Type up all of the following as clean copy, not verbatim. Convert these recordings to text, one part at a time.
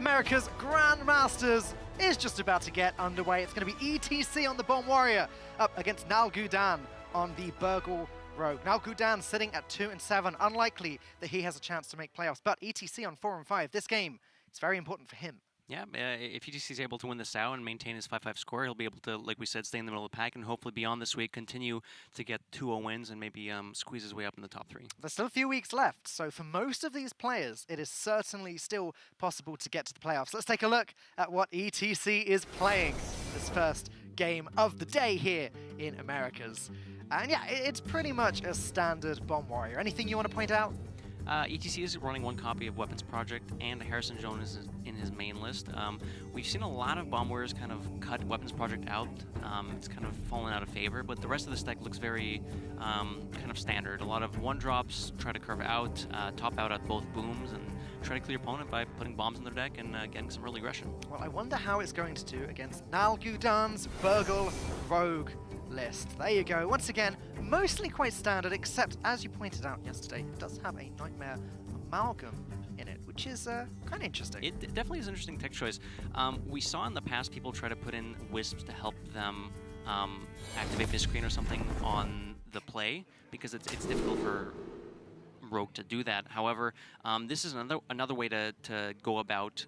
America's Grandmasters is just about to get underway. It's going to be ETC on the Bomb Warrior up against Nalguidan on the Burgle Rogue. Nalguidan sitting at 2-7. Unlikely that he has a chance to make playoffs, but ETC on 4-5. This game is very important for him. Yeah, if ETC is able to win this out and maintain his 5-5 score, he'll be able to, like we said, stay in the middle of the pack and hopefully beyond this week continue to get 2-0 wins and maybe squeeze his way up in the top 3. There's still a few weeks left, so for most of these players, it is certainly still possible to get to the playoffs. Let's take a look at what ETC is playing this first game of the day here in Americas. And yeah, it's pretty much a standard Bomb Warrior. Anything you want to point out? ETC is running one copy of Weapons Project, and Harrison Jones is in his main list. We've seen a lot of Bomb Warriors kind of cut Weapons Project out. It's kind of fallen out of favor, but the rest of this deck looks very kind of standard. A lot of one-drops, try to curve out, top out at both booms, and try to clear opponent by putting bombs in their deck and getting some early aggression. Well, I wonder how it's going to do against Nalguidan's Burgle Rogue list. There you go. Once again, mostly quite standard, except as you pointed out yesterday, it does have a Nightmare Amalgam in it, which is kind of interesting. It definitely is an interesting tech choice. We saw in the past people try to put in Wisps to help them activate Miscreant or something on the play, because it's difficult for Rogue to do that. However, this is another way to go about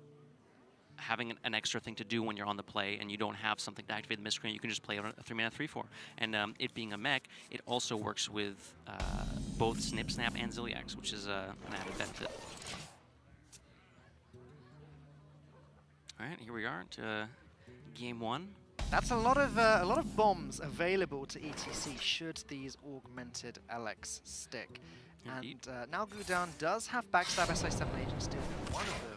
having an extra thing to do when you're on the play and you don't have something to activate the Miscreant. You can just play a 3-mana 3/4. And it being a mech, it also works with both Snip, Snap, and Zilliax, which is an added benefit. All right, here we are to game 1. That's a lot of bombs available to ETC should these augmented Alex stick. Indeed. And Nalguidan does have backstab SI7 agents still. One of them.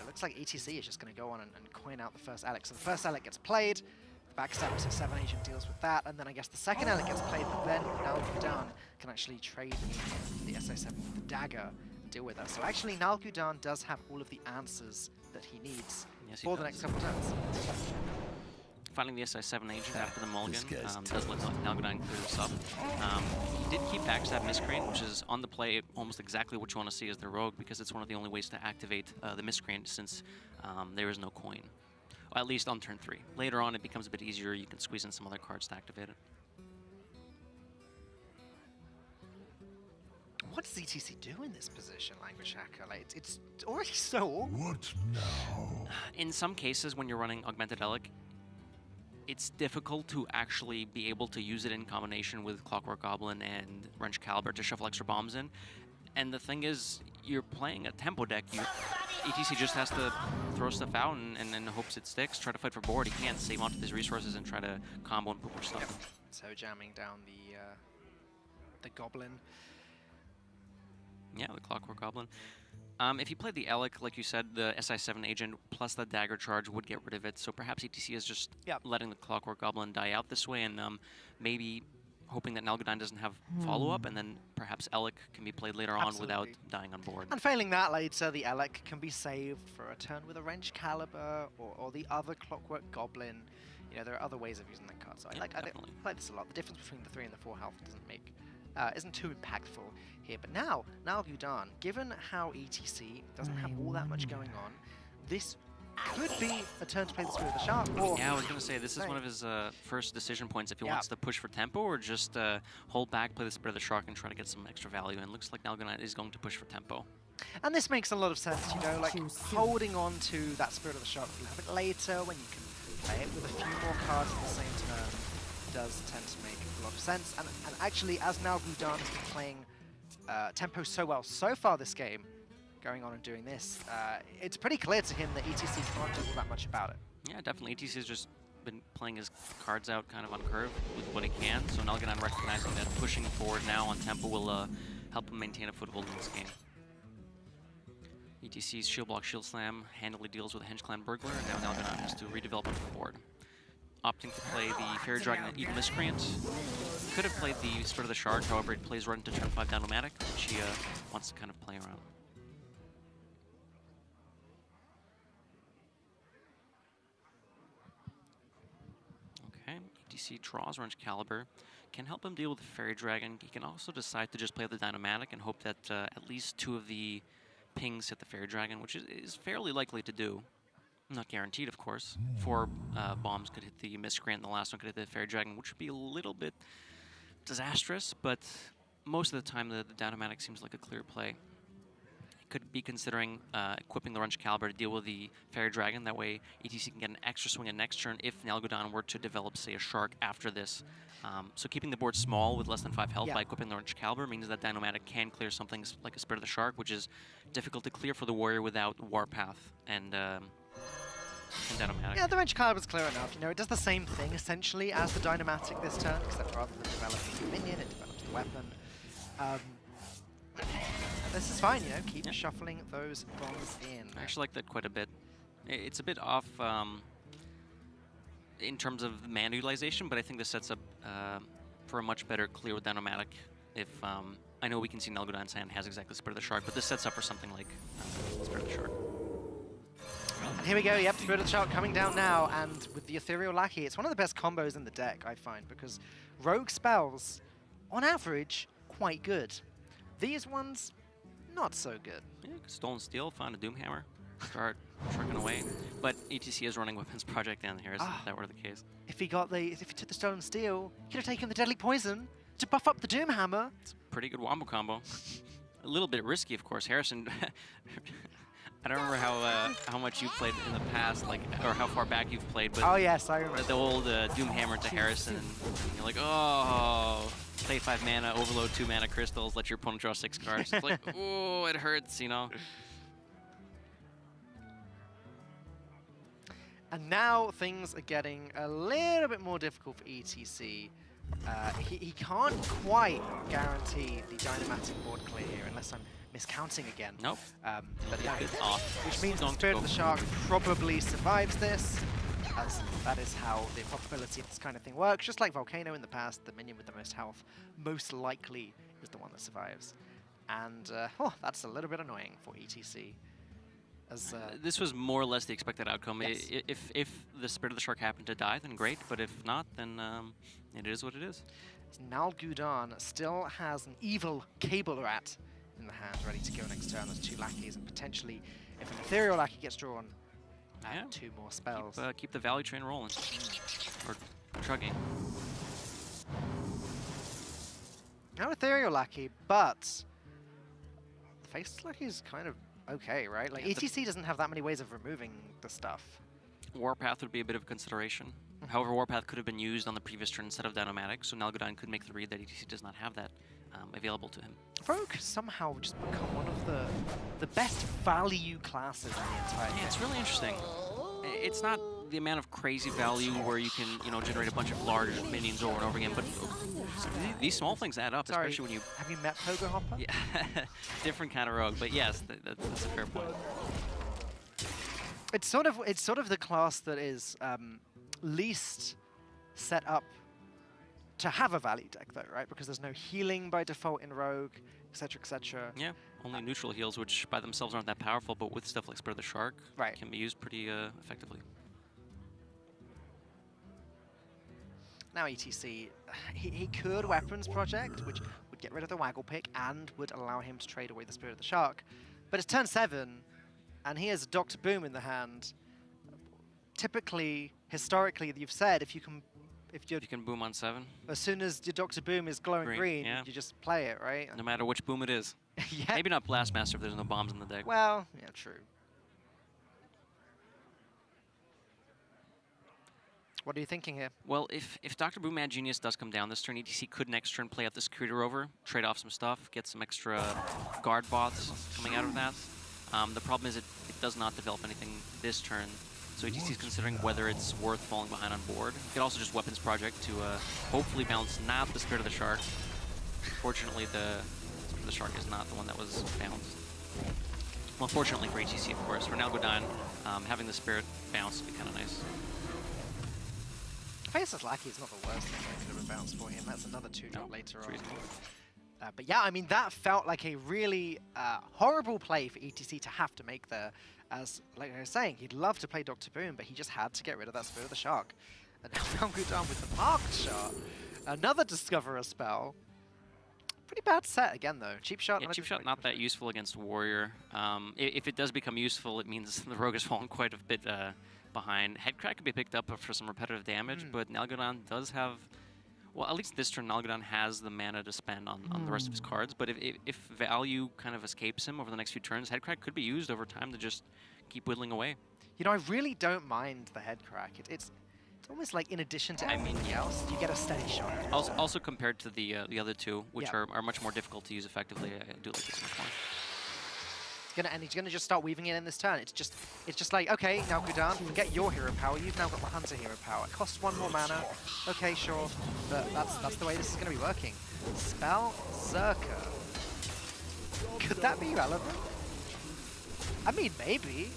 Looks like ETC is just going to go on and coin out the first Alex. So the first Alex gets played, the backstab SI7 agent deals with that, and then I guess the second Alex gets played, but then Nalguidan can actually trade the SI7 with the dagger and deal with that. So actually Nalguidan does have all of the answers that he needs for the next couple of turns. Finding the SI7 agent after the mulligan does let Nalguidan clear this up. He did keep backstab Miscreant, which is on the play almost exactly what you want to see as the Rogue, because it's one of the only ways to activate the Miscreant since there is no coin. Well, at least on turn 3. Later on it becomes a bit easier, you can squeeze in some other cards to activate it. What does ETC do in this position, Language Hacker? Like, it's already so awkward. What now? In some cases when you're running Augmented Relic, it's difficult to actually be able to use it in combination with Clockwork Goblin and Wrench Caliber to shuffle extra bombs in. And the thing is, you're playing a tempo deck. ETC just has to throw stuff out and hopes it sticks, try to fight for board. He can't save onto his resources and try to combo and put more stuff. Yep. So jamming down the Goblin. Yeah, the Clockwork Goblin. If you played the Alec, like you said, the SI7 agent plus the dagger charge would get rid of it. So perhaps ETC is just letting the Clockwork Goblin die out this way and maybe hoping that Nalguidan doesn't have follow-up, and then perhaps Alec can be played later on without dying on board. And failing that later, the Alec can be saved for a turn with a Wrench Caliber or the other Clockwork Goblin. You know, there are other ways of using that card. So I like this a lot. The difference between the 3 and the 4 health isn't too impactful here. But now, Nalguidan, given how ETC doesn't have all that much going on, this could be a turn to play the Spirit of the Shark. Or yeah, I was going to say, this is one of his first decision points if he wants to push for tempo or just hold back, play the Spirit of the Shark and try to get some extra value. And it looks like Nalguidan is going to push for tempo. And this makes a lot of sense, you know, like holding on to that Spirit of the Shark a little bit later when you can play it with a few more cards at the same turn does tend to make a lot of sense. And actually, as Nalguidan has been playing tempo so well so far this game, going on and doing this, it's pretty clear to him that ETC can't do all that much about it. Yeah, definitely. ETC has just been playing his cards out kind of on curve with what he can, so Nalguidan recognizing that pushing forward now on tempo will help him maintain a foothold in this game. ETC's Shield Block, Shield Slam handily deals with a Henge Clan Burglar, and now Nalguidan has to redevelop onto the board. Opting to play the Fairy Dragon and Evil Miscreant. Could have played the Spirit of the Shard, however, it plays right into turn 5 Dynamatic, which he wants to kind of play around. Okay, ETC draws Wrench Caliber. Can help him deal with the Fairy Dragon. He can also decide to just play the Dynamatic and hope that at least 2 of the pings hit the Fairy Dragon, which is fairly likely to do. Not guaranteed, of course. 4 bombs could hit the Miscreant, and the last one could hit the Fairy Dragon, which would be a little bit disastrous, but most of the time the Dynamatic seems like a clear play. Could be considering equipping the Wrench Caliber to deal with the Fairy Dragon. That way, ETC can get an extra swing in next turn if Nalguidan were to develop, say, a Shark after this. So keeping the board small with less than 5 health by equipping the Wrench Caliber means that Dynamatic can clear something like a Spirit of the Shark, which is difficult to clear for the Warrior without Warpath and Dynamatic. Yeah, the Wrench Caliber is clear enough. You know, it does the same thing, essentially, as the Dynamatic this turn, except rather than developing the minion, it develops the weapon. This is fine, you know, keep shuffling those bombs in. I actually like that quite a bit. It's a bit off in terms of mana utilization, but I think this sets up for a much better clear with Dynamatic. If I know we can see Nalguidan's hand has exactly Spirit of the Shark, but this sets up for something like Spirit of the Shark. And here we go, yep, Spirit of the Shark coming down now, and with the Ethereal Lackey, it's one of the best combos in the deck, I find, because rogue spells, on average, quite good. These ones, not so good. Yeah, Stolen Steel, find a Doomhammer, start trucking away. But ETC is running Weapons Project down here, if that were the case. If he took the Stolen Steel, he could have taken the Deadly Poison to buff up the Doomhammer. It's a pretty good wombo combo. A little bit risky, of course. Harrison, I don't remember how much you've played in the past, like, or how far back you've played, but oh yes, I remember. The old Doomhammer to Harrison, and you're like, oh, play 5 mana, overload 2 mana crystals, let your opponent draw 6 cards. It's like, oh, it hurts, you know. And now things are getting a little bit more difficult for ETC. He can't quite guarantee the Dynamatic board clear here, unless I'm miscounting again. Nope. But yeah, off. Which means the Spirit of the Shark probably survives this, as that is how the probability of this kind of thing works. Just like Volcano in the past, the minion with the most health most likely is the one that survives. And that's a little bit annoying for ETC. As, this was more or less the expected outcome. Yes. If the Spirit of the Shark happened to die, then great. But if not, then it is what it is. Nalguidan still has an evil Cable Rat in the hand, ready to go next turn. There's 2 lackeys, and potentially, if an Ethereal Lackey gets drawn, 2 more spells. Keep the value train rolling. Or trucking. No Ethereal Lackey, but the Faceless Lackey is kind of okay, right? Like, ETC doesn't have that many ways of removing the stuff. Warpath would be a bit of a consideration. However, Warpath could have been used on the previous turn instead of Dynamatic, so Nalguidan could make the read that ETC does not have that available to him. Rogue has somehow just become one of the best value classes in the entire game. Yeah, it's really interesting. It's not the amount of crazy value where you can, generate a bunch of large minions over and over again, but these small things add up, especially when you... Have you met Pogo Hopper? Yeah, different kind of rogue, but yes, that's a fair point. It's sort of the class that is least set up to have a value deck, though, right? Because there's no healing by default in Rogue, etc., etc. Yeah, only neutral heals, which by themselves aren't that powerful, but with stuff like Spirit of the Shark, can be used pretty effectively. Now ETC, he could Weapons Project, which would get rid of the Waggle Pick and would allow him to trade away the Spirit of the Shark. But it's turn 7, and he has Dr. Boom in the hand. Typically, historically, you've said if you can boom on 7. As soon as your Dr. Boom is glowing green, you just play it, right? No matter which boom it is. Yeah. Maybe not Blastmaster if there's no bombs in the deck. Well, yeah, true. What are you thinking here? Well, if Dr. Boom Mad Genius does come down this turn, ETC could next turn play out the Security Rover, trade off some stuff, get some extra guard bots coming out of that. The problem is it does not develop anything this turn, so ETC is considering whether it's worth falling behind on board. You could also just Weapons Project to hopefully bounce not the Spirit of the Shark. Fortunately, the Spirit of the Shark is not the one that was bounced. Well, fortunately for ETC, of course. For Nalguidan, having the Spirit bounce would be kind of nice. Faceless Lackey is not the worst thing that could have bounced for him. That's another 2-drop later on. Reasonable. But yeah, I mean, that felt like a really horrible play for ETC to have to make there. As, like I was saying, he'd love to play Dr. Boom, but he just had to get rid of that Spirit of the Shark. And now Nalguidan with the Marked Shot. Another Discoverer spell. Pretty bad set again, though. Cheap shot. Yeah, and a cheap shot disrespect not that useful against Warrior. If it does become useful, it means the Rogue has fallen quite a bit behind. Headcrack could be picked up for some repetitive damage, but Nalguidan does have... Well, at least this turn, Nalguidan has the mana to spend on the rest of his cards, but if value kind of escapes him over the next few turns, Headcrack could be used over time to just keep whittling away. You know, I really don't mind the Headcrack. It's almost like in addition to everything else, you get a steady shot. Also compared to the other two, which Yeah. are much more difficult to use effectively, I do like this much more. He's gonna just start weaving it in this turn. It's just like, okay, now Nalguidan, forget your hero power. You've now got the Hunter hero power. It costs 1 more mana. Okay, sure, but that's the way this is gonna be working. Spell Zerker. Could that be relevant? I mean, maybe.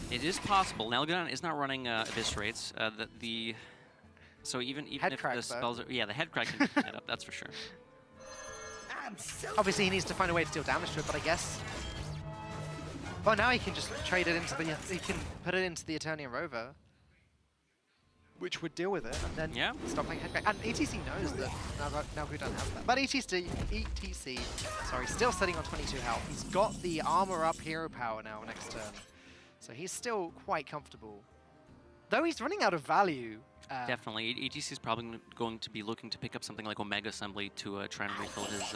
It is possible. Nalguidan is not running Eviscerates. So even if Headcrack, the spells are, yeah, the Headcrack can keep that up. That's for sure. Obviously, he needs to find a way to deal damage to it, but I guess. Well, now he can just trade it into the. He can put it into the Eternian Rover, which would deal with it, and then stop playing Headcrack. And ETC knows that Nalguidan has that. But ETC, sorry, still sitting on 22 health. He's got the armor up hero power now next turn, so he's still quite comfortable. Though he's running out of value. Definitely. ETC is probably going to be looking to pick up something like Omega Assembly to try and refill his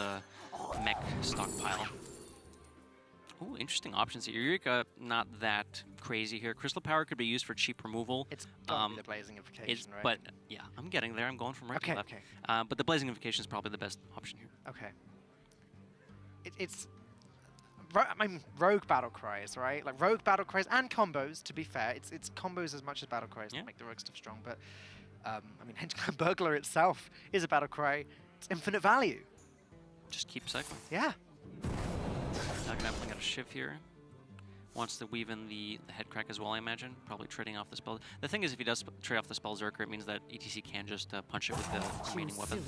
mech stockpile. Ooh, interesting options here. Eureka, not that crazy here. Crystal Power could be used for cheap removal. It's got to be the Blazing Invocation, right? But yeah, I'm getting there. I'm going from right to left. Okay. But the Blazing Invocation is probably the best option here. Okay. I mean, rogue battle cries, right? Like rogue battle cries and combos. To be fair, it's combos as much as battle cries to make the rogue stuff strong. But I mean, Hinterland Burglar itself is a battle cry. It's infinite value. Just keep cycling. Yeah. Definitely got a Shiv here. Wants to weave in the Headcrack as well, I imagine. Probably trading off the spell. The thing is, if he does trade off the spell Zerker, it means that ETC can just punch it with the remaining weapon.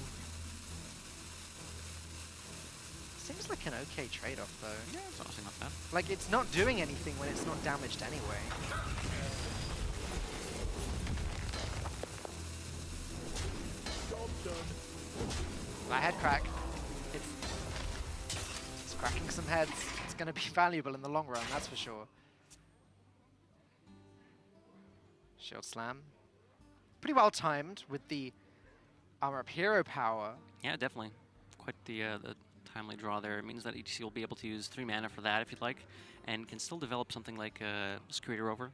Seems like an okay trade-off, though. Yeah, it's honestly not bad. Like, it's not doing anything when it's not damaged anyway. My Headcrack. It's cracking some heads. It's going to be valuable in the long run, that's for sure. Shield Slam. Pretty well timed with the armor up hero power. Yeah, definitely. Quite the timely draw there. It means that ETC will be able to use 3 mana for that if you'd like, and can still develop something like Security Rover.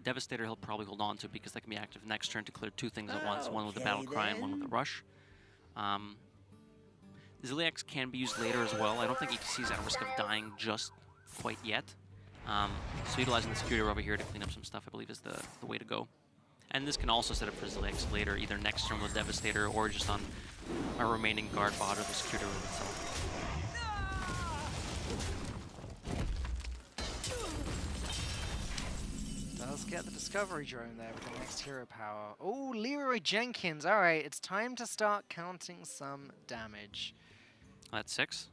Devastator he'll probably hold on to because that can be active next turn to clear 2 things at once, one with the Battle Cry and one with the Rush. Ziliax can be used later as well. I don't think ETC is at risk of dying just quite yet. So utilizing the Security Rover here to clean up some stuff, I believe, is the way to go. And this can also set up for Ziliax later, either next turn with Devastator or just on our remaining guard bot or the Security Rover itself. Does get the Discovery Drone there with the next hero power. Oh, Leroy Jenkins. All right, it's time to start counting some damage. That's 6.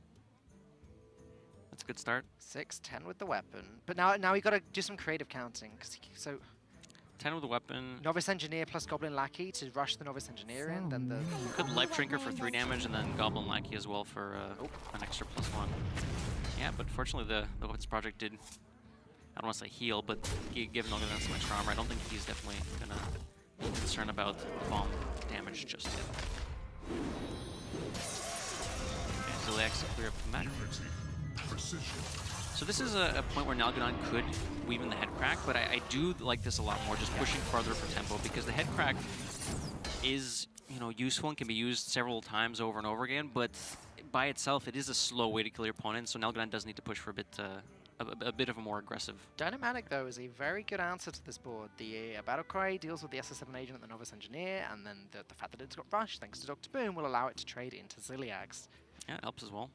That's a good start. 6, 10 with the weapon. But now we got to do some creative counting. So 10 with the weapon. Novice Engineer plus Goblin Lackey to rush the Novice Engineer in. Then the Could Life Drinker for 3 damage and then Goblin Lackey as well for an extra +1. Yeah, but fortunately the Weapons Project did, I don't want to say heal, but given Nalguidan some extra armor, I don't think he's definitely going to be concerned about bomb damage just yet. Okay, Ziliax to clear up the mech. So this is a point where Nalguidan could weave in the Headcrack, but I do like this a lot more, just pushing farther for tempo, because the Headcrack is, you know, useful and can be used several times over and over again, but by itself it is a slow way to kill your opponent, so Nalguidan does need to push for a bit of a more aggressive. Dynamatic, though, is a very good answer to this board. The Battle Cry deals with the SS7 agent and the Novice Engineer, and then the fact that it's got Rush, thanks to Dr. Boom, will allow it to trade into Ziliax. Yeah, it helps as well.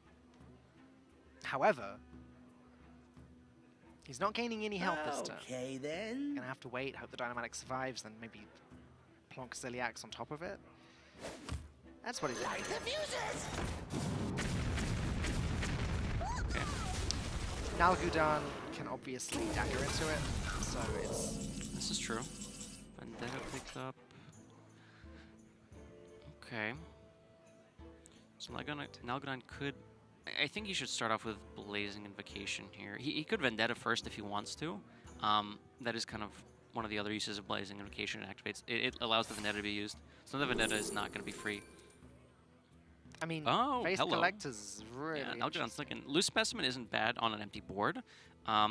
However, he's not gaining any health this turn. Okay, then. Gonna have to wait, hope the Dynamatic survives, then maybe plonk Ziliax on top of it. That's what he's doing. Okay. Nalguidan can obviously dagger into it, so it's... This is true. Vendetta picked up. Okay. So Nalguidan could... I think he should start off with Blazing Invocation here. He could Vendetta first if he wants to. That is kind of one of the other uses of Blazing Invocation. It activates... It allows the Vendetta to be used. So the Vendetta is not going to be free. I mean, Oh, Face hello. Collector's really Yeah, Nalguidan's interesting. thinking. Loose Specimen isn't bad on an empty board. Yeah,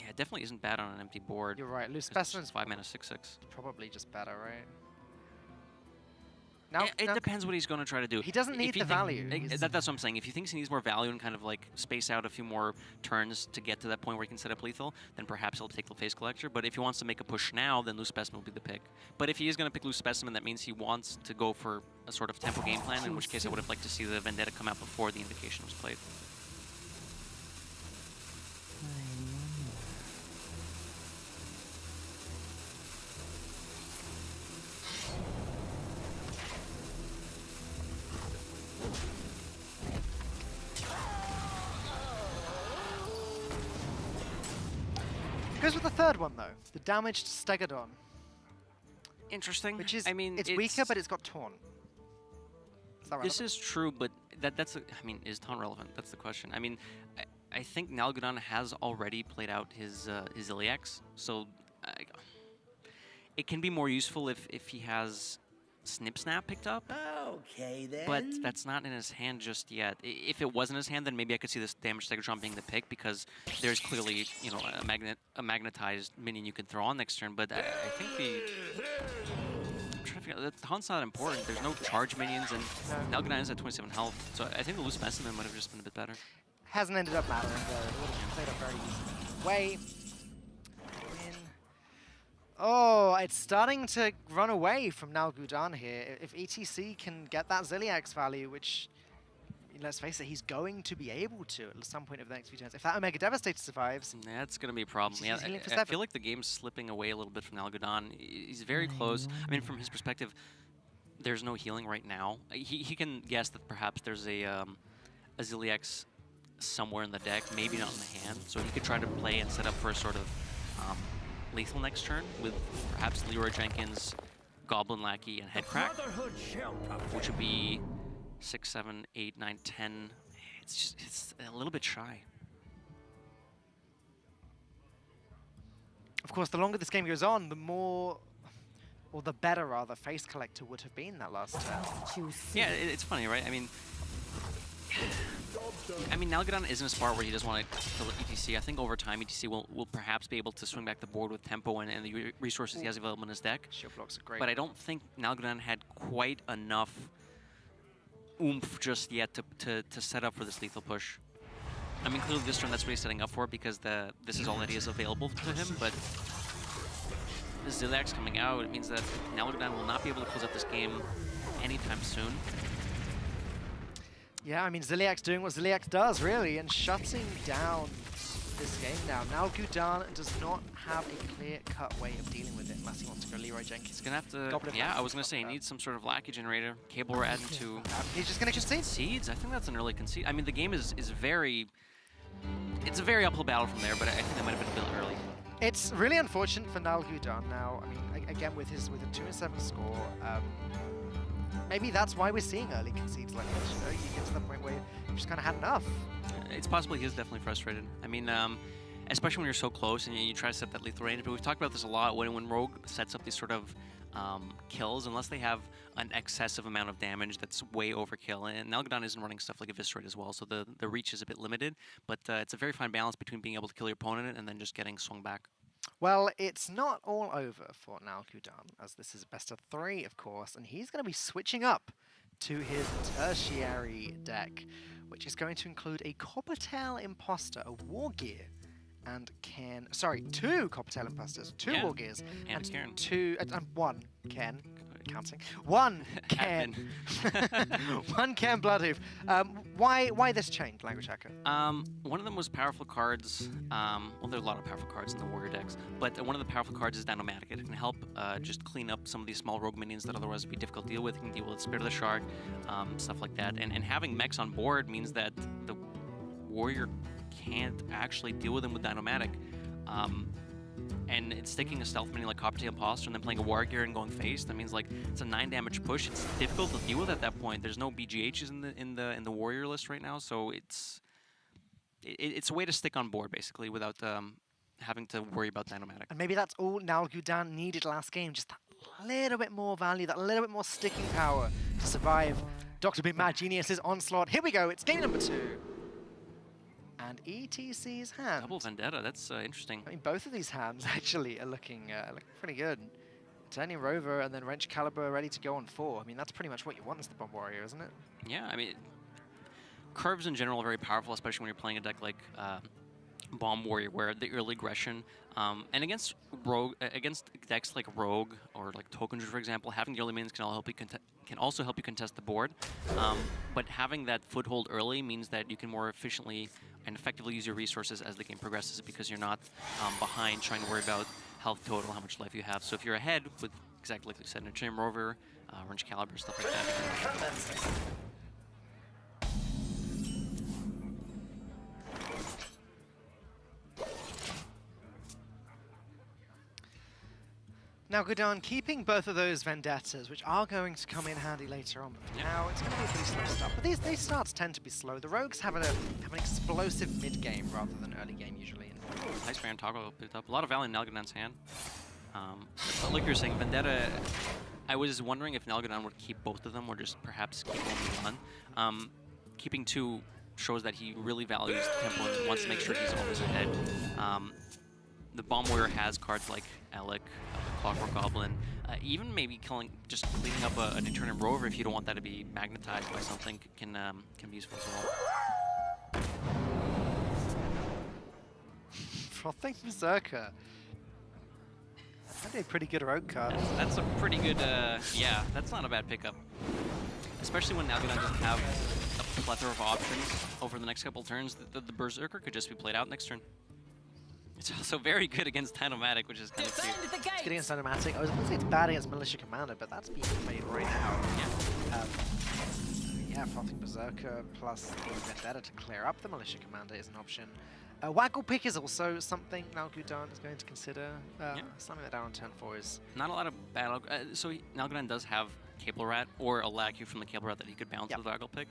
it definitely isn't bad on an empty board. You're right. Loose 'cause it's Specimen's just 5 mana, 6/6. probably just better, right? Now, It depends what he's going to try to do. He doesn't need If you the think- value. He's- That's what I'm saying. If he thinks he needs more value and kind of like space out a few more turns to get to that point where he can set up lethal, then perhaps he'll take the Face Collector. But if he wants to make a push now, then Loose Specimen will be the pick. But if he is going to pick Loose Specimen, that means he wants to go for a sort of tempo game plan, in which case I would have liked to see the Vendetta come out before the Invocation was played. Goes with the third one though, the damaged Stegodon, Interesting. which is I mean, it's weaker, but it's got Taunt. Is that This relevant? is true, but I mean, is Taunt relevant? That's the question. I mean, I think Nalguidan has already played out his Iliacs, so it can be more useful if he has Snip Snap picked up. Okay, then. But that's not in his hand just yet. If it was in his hand, then maybe I could see this damaged Stegatron being the pick, because there's clearly, you know, a magnetized minion you can throw on next turn. But I think I'm trying to figure out, the Taunt's not important. There's no charge minions, and Nalguidan is at 27 health. So I think the Loose Specimen might have just been a bit better. Hasn't ended up mattering though. It would have played a very easy way. In. Oh, it's starting to run away from Nalguidan here. If ETC can get that Ziliax value, which, let's face it, he's going to be able to at some point over the next few turns. If that Omega Devastator survives, That's going to be a problem. He's Yeah, healing for I 7. feel like the game's slipping away a little bit from Nalguidan. He's very close. I mean, from his perspective, there's no healing right now. He can guess that perhaps there's a Ziliax somewhere in the deck, maybe not in the hand. So he could try to play and set up for a sort of lethal next turn with perhaps Leroy Jenkins, Goblin Lackey, and Headcrack, which would be 6, 7, 8, 9, 10. It's a little bit shy. of course, the longer this game goes on, the more, or the better rather, Face Collector would have been that last turn. Yeah, it's funny, right? I mean, Nalguidan is in a spot where he doesn't want to kill ETC. I think over time, ETC will perhaps be able to swing back the board with tempo and the resources he has available in his deck. Shield blocks are great. But I don't think Nalguidan had quite enough oomph just yet to set up for this lethal push. I mean, clearly this turn, that's what he's setting up for, because this is all that is available to him, but the Ziliax coming out, it means that Nalguidan will not be able to close out this game anytime soon. Yeah, I mean, Ziliax doing what Ziliax does, really, and shutting down this game now. Nalguidan does not have a clear-cut way of dealing with it unless he wants to go Leroy Jenkins. He's going to have to... Goblin yeah, Lackey, I was going to stuff say, he like needs some sort of Lackey generator. Cable we're adding to... He's just going to concede. Seeds? I think that's an early concede. I mean, the game is very... It's a very uphill battle from there, but I think that might have been a bit early. It's really unfortunate for Nalguidan now. I mean, again, with a 2-7 score, maybe that's why we're seeing early concedes like this. You know, you get to the point where you've just kind of had enough. It's possible he is definitely frustrated. I mean, especially when you're so close and you try to set that lethal range. But we've talked about this a lot. When Rogue sets up these sort of kills, unless they have an excessive amount of damage that's way overkill. And Nalguidan isn't running stuff like Eviscerate as well, so the reach is a bit limited. But it's a very fine balance between being able to kill your opponent and then just getting swung back. Well, it's not all over for Nalguidan, as this is best of 3, of course, and he's going to be switching up to his tertiary deck, which is going to include a Coppertail Imposter, a War Gear, and two Coppertail Imposters, 2 Yeah. War Gears, And a Cairn. 1 Cairn, counting, 1 Cairn, 1 Cairn Bloodhoof. Why this change, Language Hacker? One of them was powerful cards. Well, there's a lot of powerful cards in the warrior decks, but one of the powerful cards is Dinomatic. It can help just clean up some of these small rogue minions that otherwise would be difficult to deal with. It can deal with Spirit of the Shard, stuff like that. And having mechs on board means that the warrior can't actually deal with them with Dinomatic. and it's sticking a stealth mini like Coppertail Imposter and then playing a War Gear and going face. That means like it's a 9 damage push. It's difficult to deal with at that point. There's no BGHs in the warrior list right now, so it's a way to stick on board basically without having to worry about Dynamatic. And maybe that's all Nalguidan needed last game, just that little bit more value, that little bit more sticking power to survive Dr. Big Mad Genius's onslaught. Here we go, it's game number 2. And ETC's hand. Double Vendetta, that's interesting. I mean, both of these hands actually are looking pretty good. Turning Rover and then Wrench Caliber ready to go on 4. I mean, that's pretty much what you want as the Bomb Warrior, isn't it? Yeah, I mean, curves in general are very powerful, especially when you're playing a deck like Bomb Warrior, where the early aggression, and against decks like Rogue or like Token, for example, having the early minions can also help you contest the board. But having that foothold early means that you can more efficiently and effectively use your resources as the game progresses, because you're not behind trying to worry about health total, how much life you have. So if you're ahead with, exactly like you said, Nurturing Rover, Wrench Caliber, stuff like that. Now, Nalguidan keeping both of those Vendettas, which are going to come in handy later on. But for now, it's going to be a pretty slow start. But these starts tend to be slow. The Rogues have an explosive mid-game rather than early game usually. Nice Baron Toggle picked up. A lot of value in Nalguidan's hand. But like you were saying, Vendetta, I was wondering if Nalguidan would keep both of them or just perhaps keep only one. Keeping 2 shows that he really values Tempo and wants to make sure he's always ahead. The Bomb Warrior has cards like Alec, Clockwork Goblin, even maybe just cleaning up an Eternum Rover if you don't want that to be magnetized by something can be useful as well. Frothing Berserker. That'd be a pretty good rogue card. That's a pretty good, yeah, that's not a bad pickup. Especially when Nalguidan doesn't have a plethora of options over the next couple turns. The Berserker could just be played out next turn. It's also very good against Dynamatic, which is kind of cute. It's good against Dynamatic. I was going to say it's bad against Militia Commander, but that's being played right now. Yeah. Yeah, Frothing Berserker plus the Vendetta to clear up the Militia Commander is an option. Waggle Pick is also something Nalguidan is going to consider. Slamming that down on turn 4 is... Not a lot of battle... so Nalguidan does have Cable Rat or a Lackey from the Cable Rat that he could bounce with Waggle Pick.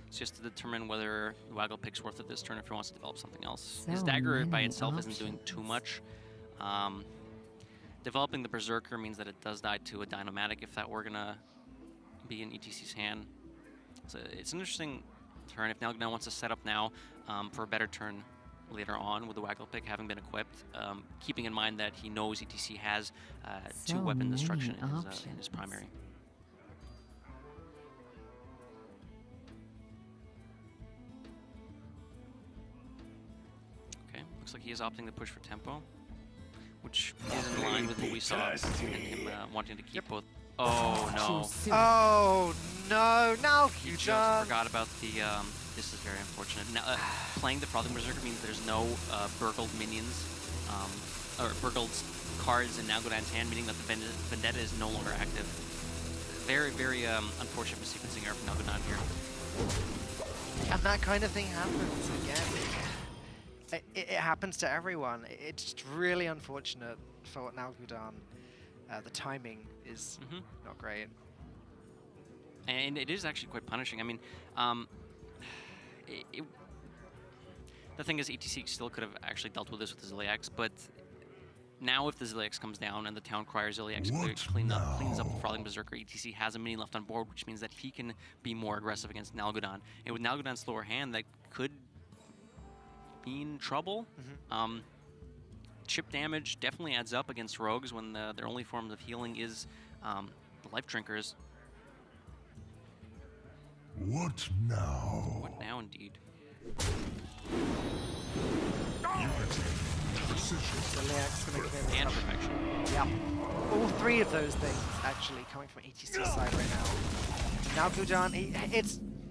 It's just to determine whether Waggle Pick's worth it this turn if he wants to develop something else. His Dagger by itself isn't doing too much. Developing the Berserker means that it does die to a Dynamatic if that were going to be in ETC's hand. So it's an interesting turn if Nalguidan wants to set up now for a better turn later on with the Waggle Pick having been equipped, keeping in mind that he knows ETC has 2 weapon destruction in his primary. Okay, looks like he is opting to push for tempo, which is in line with what we saw in him wanting to keep both. Oh no! Oh no! Now you just forgot about the. This is very unfortunate. Now, playing the Frothing Berserker means there's no burgled minions or burgled cards in Nalguidan's hand, meaning that the Vendetta is no longer active. Very, very unfortunate for sequencing error from Nalguidan here. And that kind of thing happens again. It happens to everyone. It's really unfortunate for Nalguidan. The timing is not great. And it is actually quite punishing. I mean, the thing is, ETC still could have actually dealt with this with the Ziliax, but now if the Ziliax comes down and the Town Crier Ziliax cleans up the Frothing Berserker, ETC has a mini left on board, which means that he can be more aggressive against Nalguidan. And with Nalguidan's slower hand, that could be in trouble. Chip damage definitely adds up against rogues when their only forms of healing is life drinkers. What now? What now, indeed? And perfection. Yeah. All 3 of those things actually coming from ETC's side right now. Nalguidan,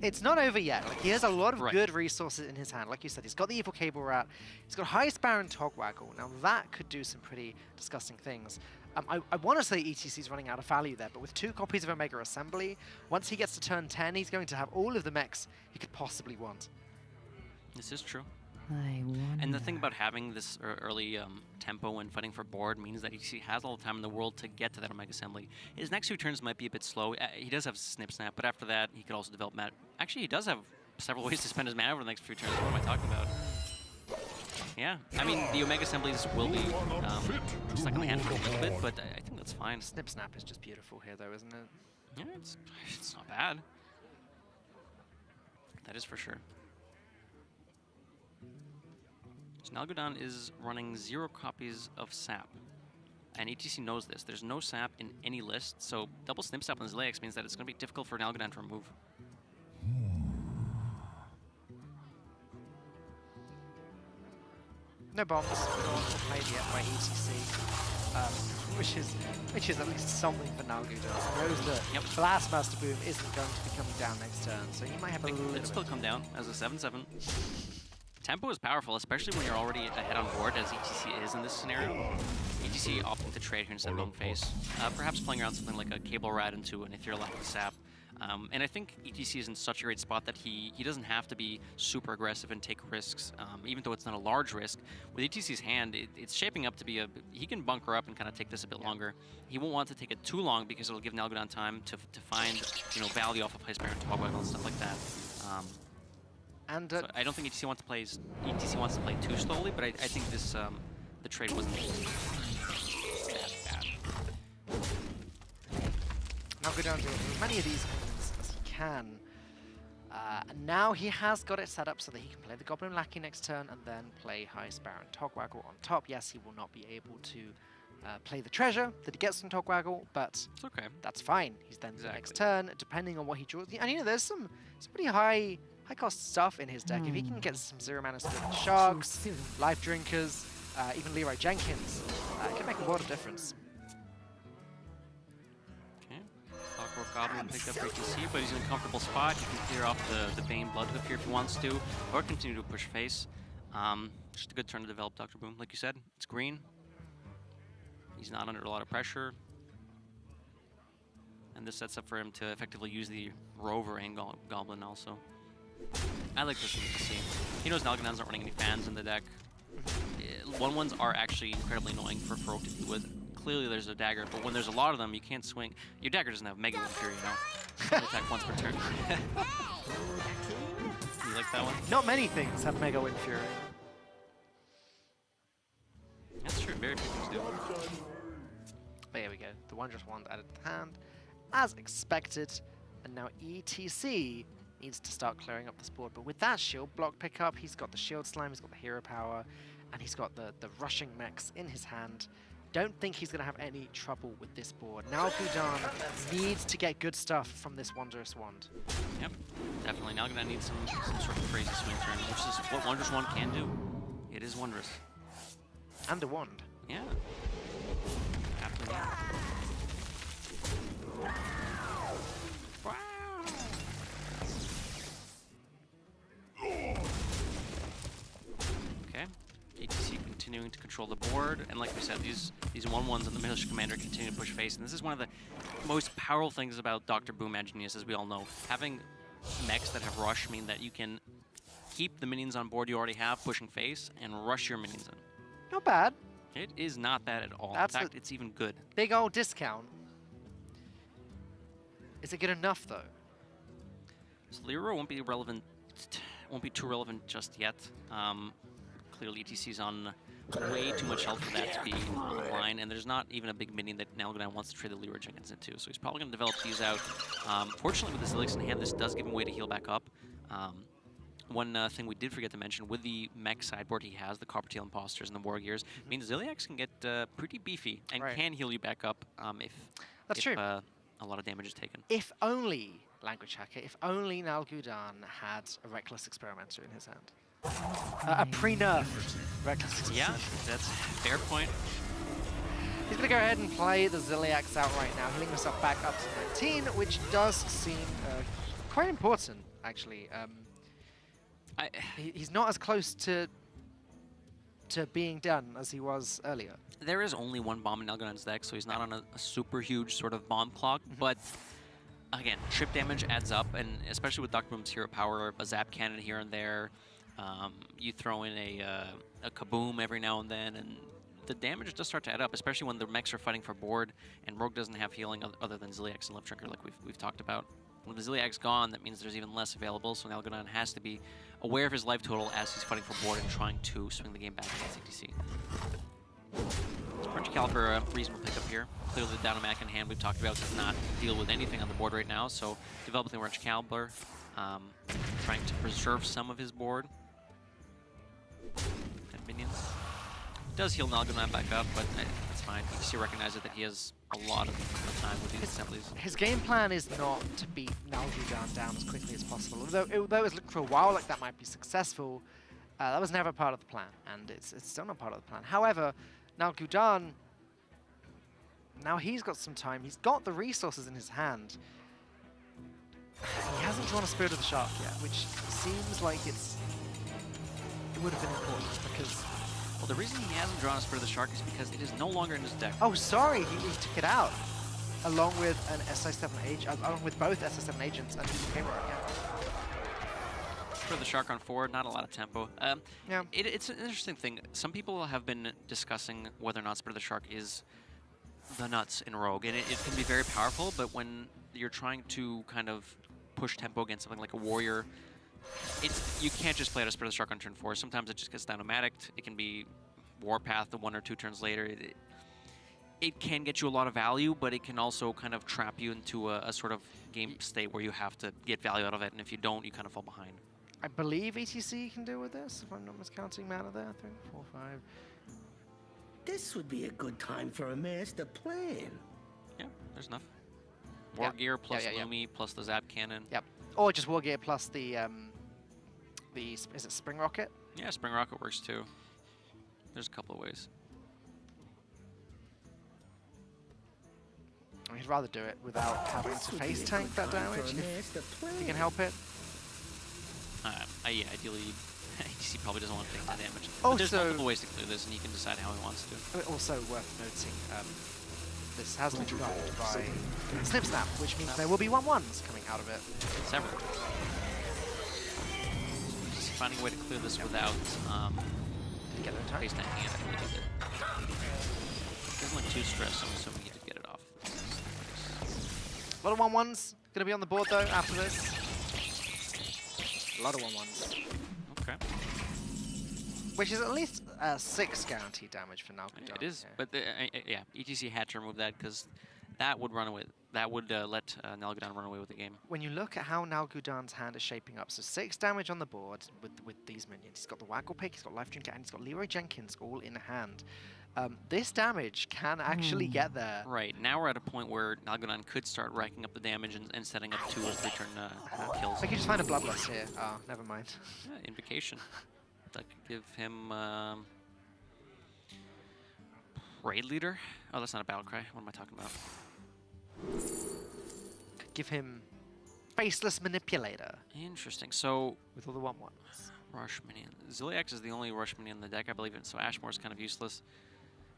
it's not over yet. Like, he has a lot of good resources in his hand. Like you said, he's got the Evil Cable Rat. He's got Highest Baron Togwaggle. Now that could do some pretty disgusting things. I want to say ETC's running out of value there, but with 2 copies of Omega Assembly, once he gets to turn 10, he's going to have all of the mechs he could possibly want. This is true. I wonder. And the thing about having this early tempo and fighting for board means that he has all the time in the world to get to that Omega Assembly. His next 2 turns might be a bit slow. He does have Snip Snap, but after that, he could also develop Mat. Actually, he does have several ways to spend his mana over the next few turns. What am I talking about? Yeah, I mean, the Omega Assemblies will be stuck in the hand for a little bit, but I think that's fine. Snip Snap is just beautiful here, though, isn't it? Yeah, it's not bad. That is for sure. So Nalguidan is running 0 copies of Sap. And ETC knows this. There's no Sap in any list, so double Snip Sap on Ziliax means that it's going to be difficult for Nalguidan to remove. No bombs played yet by ETC, which is at least something for Nalguidan. He knows that Blastmaster Boom isn't going to be coming down next turn, so he might have a little bit. Still come down as a 7/7. Tempo is powerful, especially when you're already ahead on board, as ETC is in this scenario. ETC opting to trade here instead of going face. Perhaps playing around something like a Cable Rat into an Ethereal Lack of Sap. And I think ETC is in such a great spot that he doesn't have to be super aggressive and take risks, even though it's not a large risk. With ETC's hand, it's shaping up to be he can bunker up and kind of take this a bit longer. He won't want to take it too long because it'll give Nalguidan time to find value off of High Spirit and Togwaggle and stuff like that. So I don't think ETC wants to play too slowly, but I think this the trade wasn't that bad. Nalguidan doing as many of these things as he can. And now he has got it set up so that he can play the Goblin Lackey next turn and then play High Sparrow and Togwaggle on top. Yes, he will not be able to play the treasure that he gets from Togwaggle, but it's okay. That's fine. He's then the next turn, depending on what he draws. And there's some pretty high cost stuff in his deck. If he can get some 0 mana Spirit Sharks, Life Drinkers, even Leroy Jenkins, it can make a world of difference. Clockwork Goblin picked up for ETC, but he's in a comfortable spot. He can clear off the Bane Bloodhoof here if he wants to, or continue to push face. Just a good turn to develop Dr. Boom. Like you said, it's green. He's not under a lot of pressure. And this sets up for him to effectively use the Rover and Goblin also. I like this one to see. He knows Nalguidan's not running any fans in the deck. 1/1s are actually incredibly annoying for Rogue to deal with. Clearly there's a dagger, but when there's a lot of them, you can't swing. Your dagger doesn't have Mega Inferi, Only attack once per turn. You like that one? Not many things have Mega Wind Fury. That's true, very few things do. But here we go. The Wondrous Wand added to hand, as expected. And now ETC needs to start clearing up this board. But with that shield block pickup, he's got the shield slime, he's got the hero power, and he's got the rushing mechs in his hand. Don't think he's going to have any trouble with this board. Nalguidan needs to get good stuff from this Wondrous Wand. Yep, definitely. Nalguidan needs some sort of crazy swing turn, which is what Wondrous Wand can do. It is wondrous. And a wand. Yeah. Absolutely. Okay. ETC continuing to control the board, and like we said, these 1/1s and the Militia Commander continue to push face, and this is one of the most powerful things about Dr. Boom Genius, as we all know. Having mechs that have rush mean that you can keep the minions on board you already have pushing face and rush your minions in. Not bad. It is not bad at all. That's in fact, it's even good. Big old discount. Is it good enough though? So Leroy won't be too relevant just yet. Clearly ETC's on way too much health for that to be on the line, and there's not even a big minion that Nalguidan wants to trade the Leroy Jenkins into, so he's probably going to develop these out. Fortunately, with the Zilix in hand, this does give him a way to heal back up. One thing we did forget to mention, with the mech sideboard he has, the Coppertail Imposters and the War Gears, means Ziliax can get pretty beefy and can heal you back up if a lot of damage is taken. If only, Language Hacker, if only Nalguidan had a Reckless Experimenter in his hand. A pre-nerfed Reckless Experimenter. Yeah, that's a fair point. He's going to go ahead and play the Ziliax out right now, healing himself back up to 19, which does seem quite important, actually. He's not as close to being done as he was earlier. There is only one bomb in Nalguidan's deck, so he's not on a super huge sort of bomb clock, but again, trip damage adds up, and especially with Dr. Boom's hero power, a zap cannon here and there, You throw in a kaboom every now and then, and the damage does start to add up, especially when the mechs are fighting for board, and Rogue doesn't have healing other than Ziliax and Left Trigger, like we've talked about. When the Ziliax's gone, that means there's even less available, so Nalguidan has to be aware of his life total as he's fighting for board and trying to swing the game back against ETC. Crunchy Caliber, a reasonable pickup here. Clearly the Dynamac in hand we've talked about does not deal with anything on the board right now, so developing Crunchy Caliber, trying to preserve some of his board. And minions. Does heal Nalguidan back up, but it's fine. ETC recognizes that he has a lot of time with these assemblies. His game plan is not to beat Nalguidan down as quickly as possible. Although it was looked for a while like that might be successful, that was never part of the plan, and it's still not part of the plan. However, Nalguidan, now he's got some time. He's got the resources in his hand. He hasn't drawn a Spirit of the Shark yet, which seems like it would have been important because... Well, the reason he hasn't drawn a Spirit of the Shark is because it is no longer in his deck. Oh, sorry, he took it out along with an SI7 agent, along with both SI7 agents, and he came right again. For the Shark on 4, not a lot of tempo. Yeah. It's an interesting thing. Some people have been discussing whether or not Spirit of the Shark is the nuts in Rogue, and it can be very powerful, but when you're trying to kind of push tempo against something like a Warrior, you can't just play out a Spirit of the Shark on turn 4. Sometimes it just gets Dynamaticked. It can be Warpath the 1 or 2 turns later. It can get you a lot of value, but it can also kind of trap you into a sort of game state where you have to get value out of it, and if you don't, you kind of fall behind. I believe ETC can deal with this, if I'm not miscounting mana there. 3, 4, 5. This would be a good time for a master plan. Yeah, there's enough. War Gear plus yeah. Lumi plus the Zap Cannon. Yep. Or just War Gear plus the is it Spring Rocket? Yeah, Spring Rocket works too. There's a couple of ways. I mean, he'd rather do it without having to face tank that damage if he can help it. Yeah, ideally, ETC probably doesn't want to take that damage. Oh, But there's so multiple ways to clear this, and he can decide how he wants to. Also worth noting, this has been dropped by Snip Snap, which means there will be 1/1s coming out of it. Several. Just finding a way to clear this without Get it in time. face tanking it, I believe he did. Doesn't look too stressed, I'm assuming he did get it off. A lot of 1/1s going to be on the board though after this. A lot of 1/1s. Okay. Which is at least 6 guaranteed damage for Nalguidan. It is, Yeah. but yeah, ETC had to remove that because that would run away. That would let Nalguidan run away with the game. When you look at how Nalguidan's hand is shaping up, so 6 damage on the board with these minions. He's got the Waggle Pick, he's got Life Drink, and he's got Leroy Jenkins all in hand. This damage can actually get there. Right, now we're at a point where Nalguidan could start racking up the damage and setting up 2 or 3 turn kills. I could just find a Bloodlust here. Oh, never mind. Yeah, Invocation. That could give him Raid Leader. Oh, that's not a battle cry. What am I talking about? Could give him Faceless Manipulator Interesting. So with all the 1/1s. Rush minion. Ziliax is the only Rush minion in the deck, I believe, and so Ashmore's kind of useless.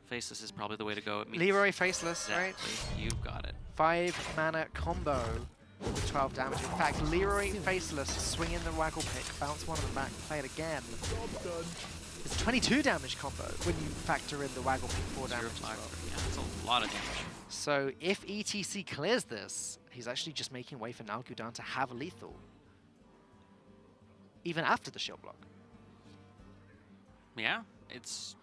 Faceless is probably the way to go. It means Leroy Faceless, right? exactly. You've got it. 5 mana combo with 12 damage. In fact, Leroy Faceless, swing in the Waggle Pick, bounce one of them back, play it again. It's 22 damage combo when you factor in the Waggle Pick 4 damage as well. Yeah, that's a lot of damage. So if ETC clears this, he's actually just making way for Nalguidan to have lethal. Even after the shield block. Yeah, it's...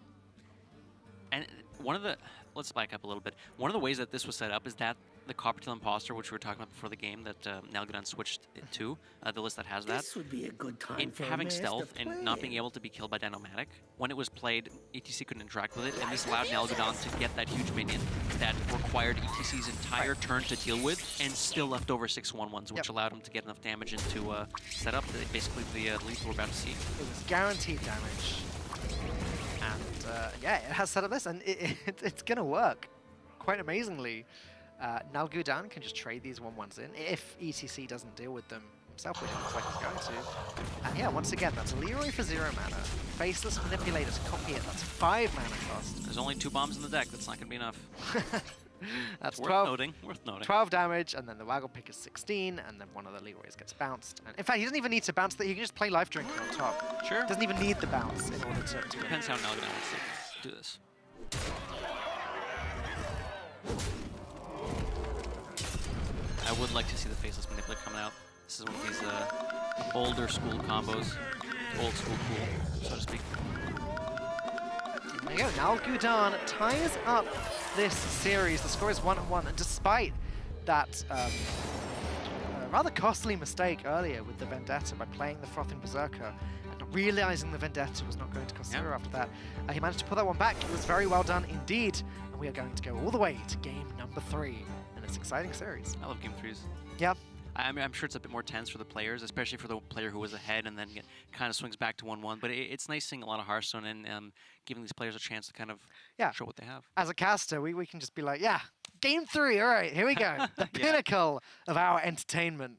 And one of the... Let's back up a little bit. One of the ways that this was set up is that the Coppertail Imposter, which we were talking about before the game, that Nalguidan switched it to, the list that has that. This would be a good time for Having a master stealth plan. and not being able to be killed by Dynamatic, when it was played, ETC couldn't interact with it, and this allowed Nalguidan to get that huge minion that required ETC's entire turn to deal with, and still left over 6 1/1s, which allowed him to get enough damage into set up basically the lethal we're about to see. It was guaranteed damage. And yeah, it has set up this, and it's going to work quite amazingly. Nalguidan can just trade these 1/1s in if ETC doesn't deal with them himself, which it looks like he's going to. And yeah, once again, that's Leroy for 0 mana. Faceless Manipulators, copy it. That's 5 mana cost. There's only 2 bombs in the deck. That's not going to be enough. That's Worth 12. noting. Worth noting. 12 damage, and then the Waggle Pick is 16, and then one of the Leroys gets bounced. And in fact, he doesn't even need to bounce. He can just play Life Drinker on top. Sure. Doesn't even need the bounce in order to Depends how Nalguidan wants to do this. I would like to see the Faceless Manipulate coming out. This is one of these older school combos. Old school cool, so to speak. There you go. Nalguidan ties up this series. The score is 1-1, and despite that rather costly mistake earlier with the Vendetta by playing the Frothing Berserker and realizing the Vendetta was not going to cost 0 after that, he managed to put that one back. It was very well done indeed, and we are going to go all the way to game number 3 in this exciting series. I love game 3s. Yeah. I mean, I'm sure it's a bit more tense for the players, especially for the player who was ahead and then kind of swings back to 1-1. But it's nice seeing a lot of Hearthstone and giving these players a chance to kind of show what they have. As a caster, we can just be like, yeah, game 3, all right, here we go. The pinnacle of our entertainment.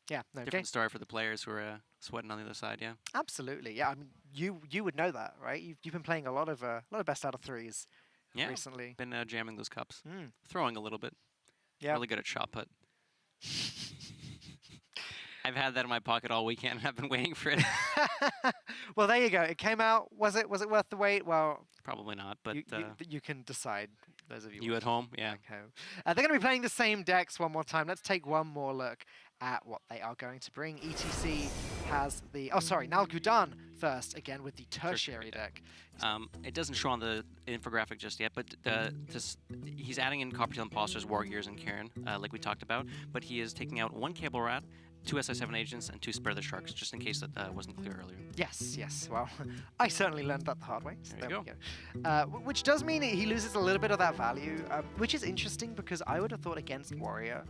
Yeah, no, Different story for the players who are sweating on the other side, yeah. Absolutely, yeah. I mean, you would know that, right? You've been playing a lot of best out of 3s recently. Been jamming those cups, throwing a little bit. Yeah, really good at shot put. I've had that in my pocket all weekend, and I've been waiting for it. Well, there you go. It came out. Was it worth the wait? Well, probably not. But you can decide. Those of you. You at home, yeah. They're going to be playing the same decks one more time. Let's take one more look at what they are going to bring. ETC has the Nalguidan first, again with the tertiary deck. It doesn't show on the infographic just yet, but he's adding in Coppertail Imposters, War Gears, and Karen, like we talked about. But he is taking out 1 Cable Rat, 2 SI7 agents, and 2 Spare the Sharks, just in case that wasn't clear earlier. Yes. Well, I certainly learned that the hard way. So there you go. Which does mean he loses a little bit of that value, which is interesting because I would have thought against Warrior,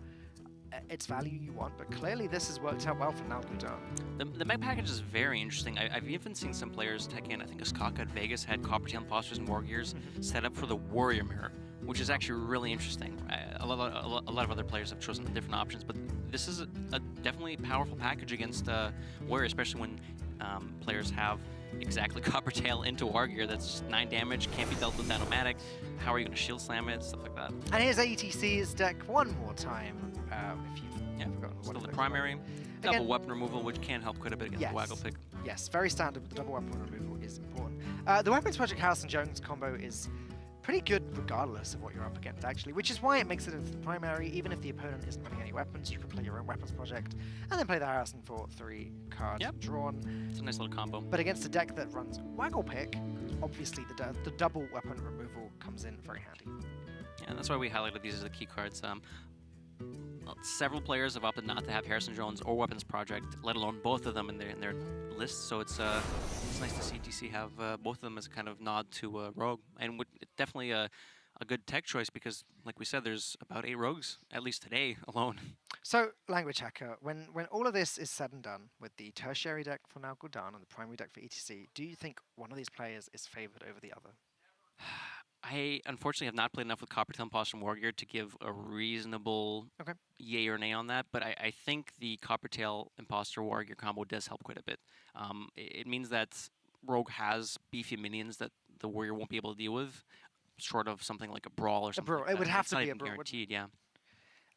it's value you want, but clearly this has worked out well for Nalguidan. The mech package is very interesting. I've even seen some players tech in, I think Askaka at Vegas had Coppertail Imposters and War Gears set up for the Warrior Mirror, which is actually really interesting. A lot of other players have chosen different options, but this is a definitely powerful package against Warrior, especially when players have exactly Coppertail into War Gear. That's just 9 damage, can't be dealt with Dinomatic. How are you going to shield slam it, stuff like that. And here's ATC's deck one more time, if you've forgotten what still the primary. Double weapon removal, which can help quite a bit against the Waggle Pick. Yes, very standard, but the double weapon removal is important. The Weapons Project Harrison Jones combo is pretty good regardless of what you're up against, actually, which is why it makes it into the primary. Even if the opponent isn't running any weapons, you can play your own weapons project and then play the Harrison for 3 cards drawn. It's a nice little combo. But against a deck that runs Waggle Pick, obviously the double weapon removal comes in very handy. Yeah, and that's why we highlighted these as the key cards. Several players have opted not to have Harrison Jones or Weapons Project, let alone both of them in their lists. So it's nice to see TC have both of them as a kind of nod to Rogue, and definitely a good tech choice because, like we said, there's about 8 Rogues at least today alone. So, Language Hacker, when all of this is said and done with the tertiary deck for Nalguidan and the primary deck for ETC, do you think one of these players is favored over the other? I unfortunately have not played enough with Coppertail Imposter and War Gear to give a reasonable yay or nay on that, but I think the Coppertail Imposter War Gear combo does help quite a bit. It means that Rogue has beefy minions that the Warrior won't be able to deal with, short of something like a Brawl or something. It would have to be a Brawl. Guaranteed, yeah.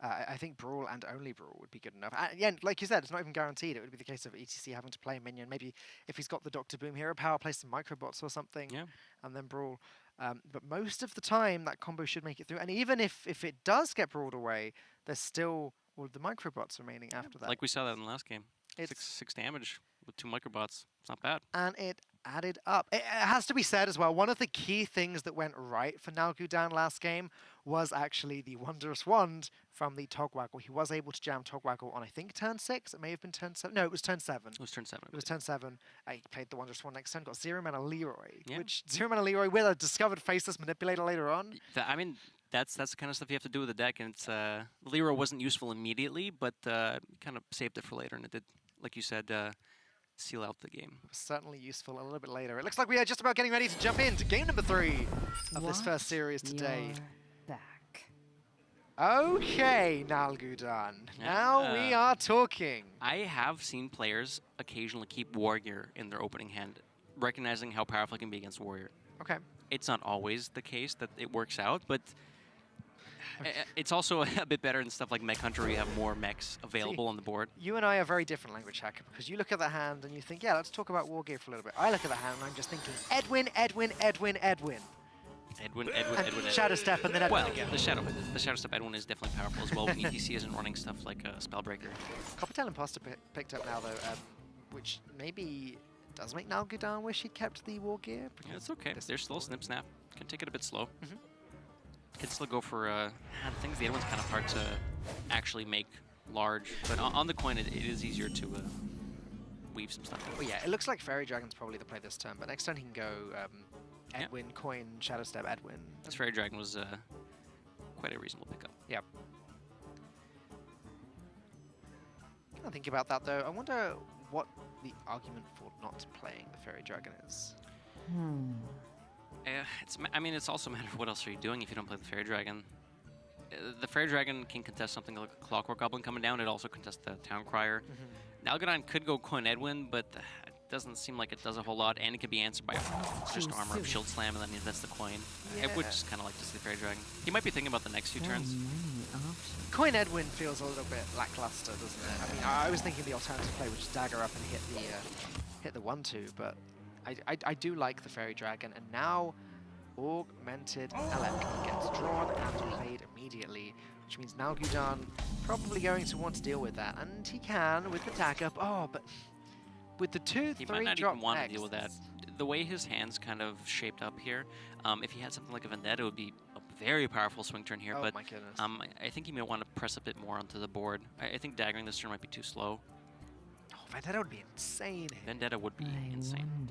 I think Brawl and only Brawl would be good enough. Yeah, like you said, it's not even guaranteed. It would be the case of ETC having to play a minion. Maybe if he's got the Dr. Boom hero power, play some microbots or something, and then Brawl. But most of the time, that combo should make it through. And even if it does get brawled away, there's still all the microbots remaining after that. Like we saw that in the last game. Six damage with 2 microbots. It's not bad. And it added up. It has to be said as well, one of the key things that went right for Nalguidan last game was actually the Wondrous Wand from the Togwaggle. He was able to jam Togwaggle on, I think, turn 6. It may have been turn 7. No, it was turn 7. It was turn 7. It was turn 7. He played the Wondrous Wand next turn, got 0 mana Leroy, which 0 mana Leroy with a discovered Faceless Manipulator later on. I mean, that's the kind of stuff you have to do with the deck, and it's Leroy wasn't useful immediately, but kind of saved it for later, and it did, like you said, seal out the game. It was certainly useful a little bit later. It looks like we are just about getting ready to jump into game number 3 of this first series today. Back. Okay, Nalguidan. Now we are talking. I have seen players occasionally keep Warrior in their opening hand, recognizing how powerful it can be against Warrior. Okay. It's not always the case that it works out, but It's also a bit better in stuff like Mech Hunter where you have more mechs available on the board. You and I are very different, Language Hacker, because you look at the hand and you think, yeah, let's talk about Wargear for a little bit. I look at the hand and I'm just thinking, Edwin, Edwin, Edwin, Edwin. Edwin. Shadow Step and then Edwin Well, again. the Shadow Step Edwin is definitely powerful as well when ETC isn't running stuff like Spellbreaker. Coppertail Imposter picked up now, though, which maybe does make Nalguidan wish he'd kept the Wargear. Yeah, it's okay. There's still Snip Snap. Can take it a bit slow. Mhm. Can still go for the things. The other one's kind of hard to actually make large, but on the coin it is easier to weave some stuff in. Well, yeah, it looks like Fairy Dragon's probably the play this turn, but next turn he can go Edwin, Coin, Shadow Step, Edwin. This Fairy Dragon was quite a reasonable pickup. Yep. I think about that though. I wonder what the argument for not playing the Fairy Dragon is. I mean, it's also a matter of what else are you doing if you don't play the Fairy Dragon. The Fairy Dragon can contest something like a Clockwork Goblin coming down. It also contests the Town Crier. Nalguidan could go Coin Edwin, but it doesn't seem like it does a whole lot, and it could be answered by just Armor of Shield Slam, and then he invests the coin. I would just kind of like to see the Fairy Dragon. He might be thinking about the next few turns. Coin Edwin feels a little bit lackluster, doesn't it? I mean, I was thinking the alternative play, which is dagger up and hit the 1/2, but I do like the Fairy Dragon, and now Augmented Alec gets drawn and played immediately, which means Nalguidan probably going to want to deal with that, and he can with the tag up. Oh, but with the 2/3 He might not drop even want to next, deal with that. The way his hand's kind of shaped up here, if he had something like a Vendetta, it would be a very powerful swing turn here. Oh but my goodness. I think he may want to press a bit more onto the board. I think daggering this turn might be too slow. Oh, Vendetta would be insane. Vendetta would be insane.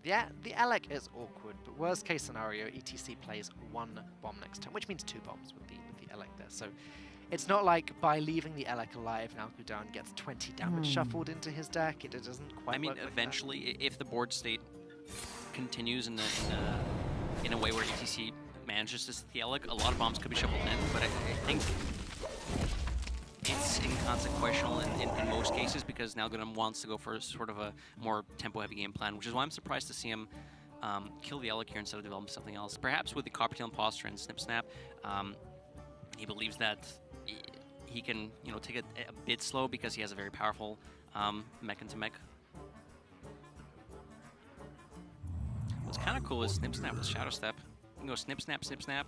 Yeah, the Alec is awkward, but worst case scenario, ETC plays 1 bomb next turn, which means 2 bombs with the Alec there. So it's not like by leaving the Alec alive, Nalguidan gets 20 damage shuffled into his deck. It doesn't quite. I mean, work like eventually, if the board state continues in a way where ETC manages to see the Alec, a lot of bombs could be shuffled in, but I think it's inconsequential in most cases because Nalguidan wants to go for sort of a more tempo-heavy game plan, which is why I'm surprised to see him kill the Alec here instead of developing something else. Perhaps with the Coppertail Imposter and Snip Snap, he believes that he can, take it a bit slow because he has a very powerful mech into mech. What's kind of cool is Snip Snap with Shadow Step. You can go Snip Snap, Snip Snap.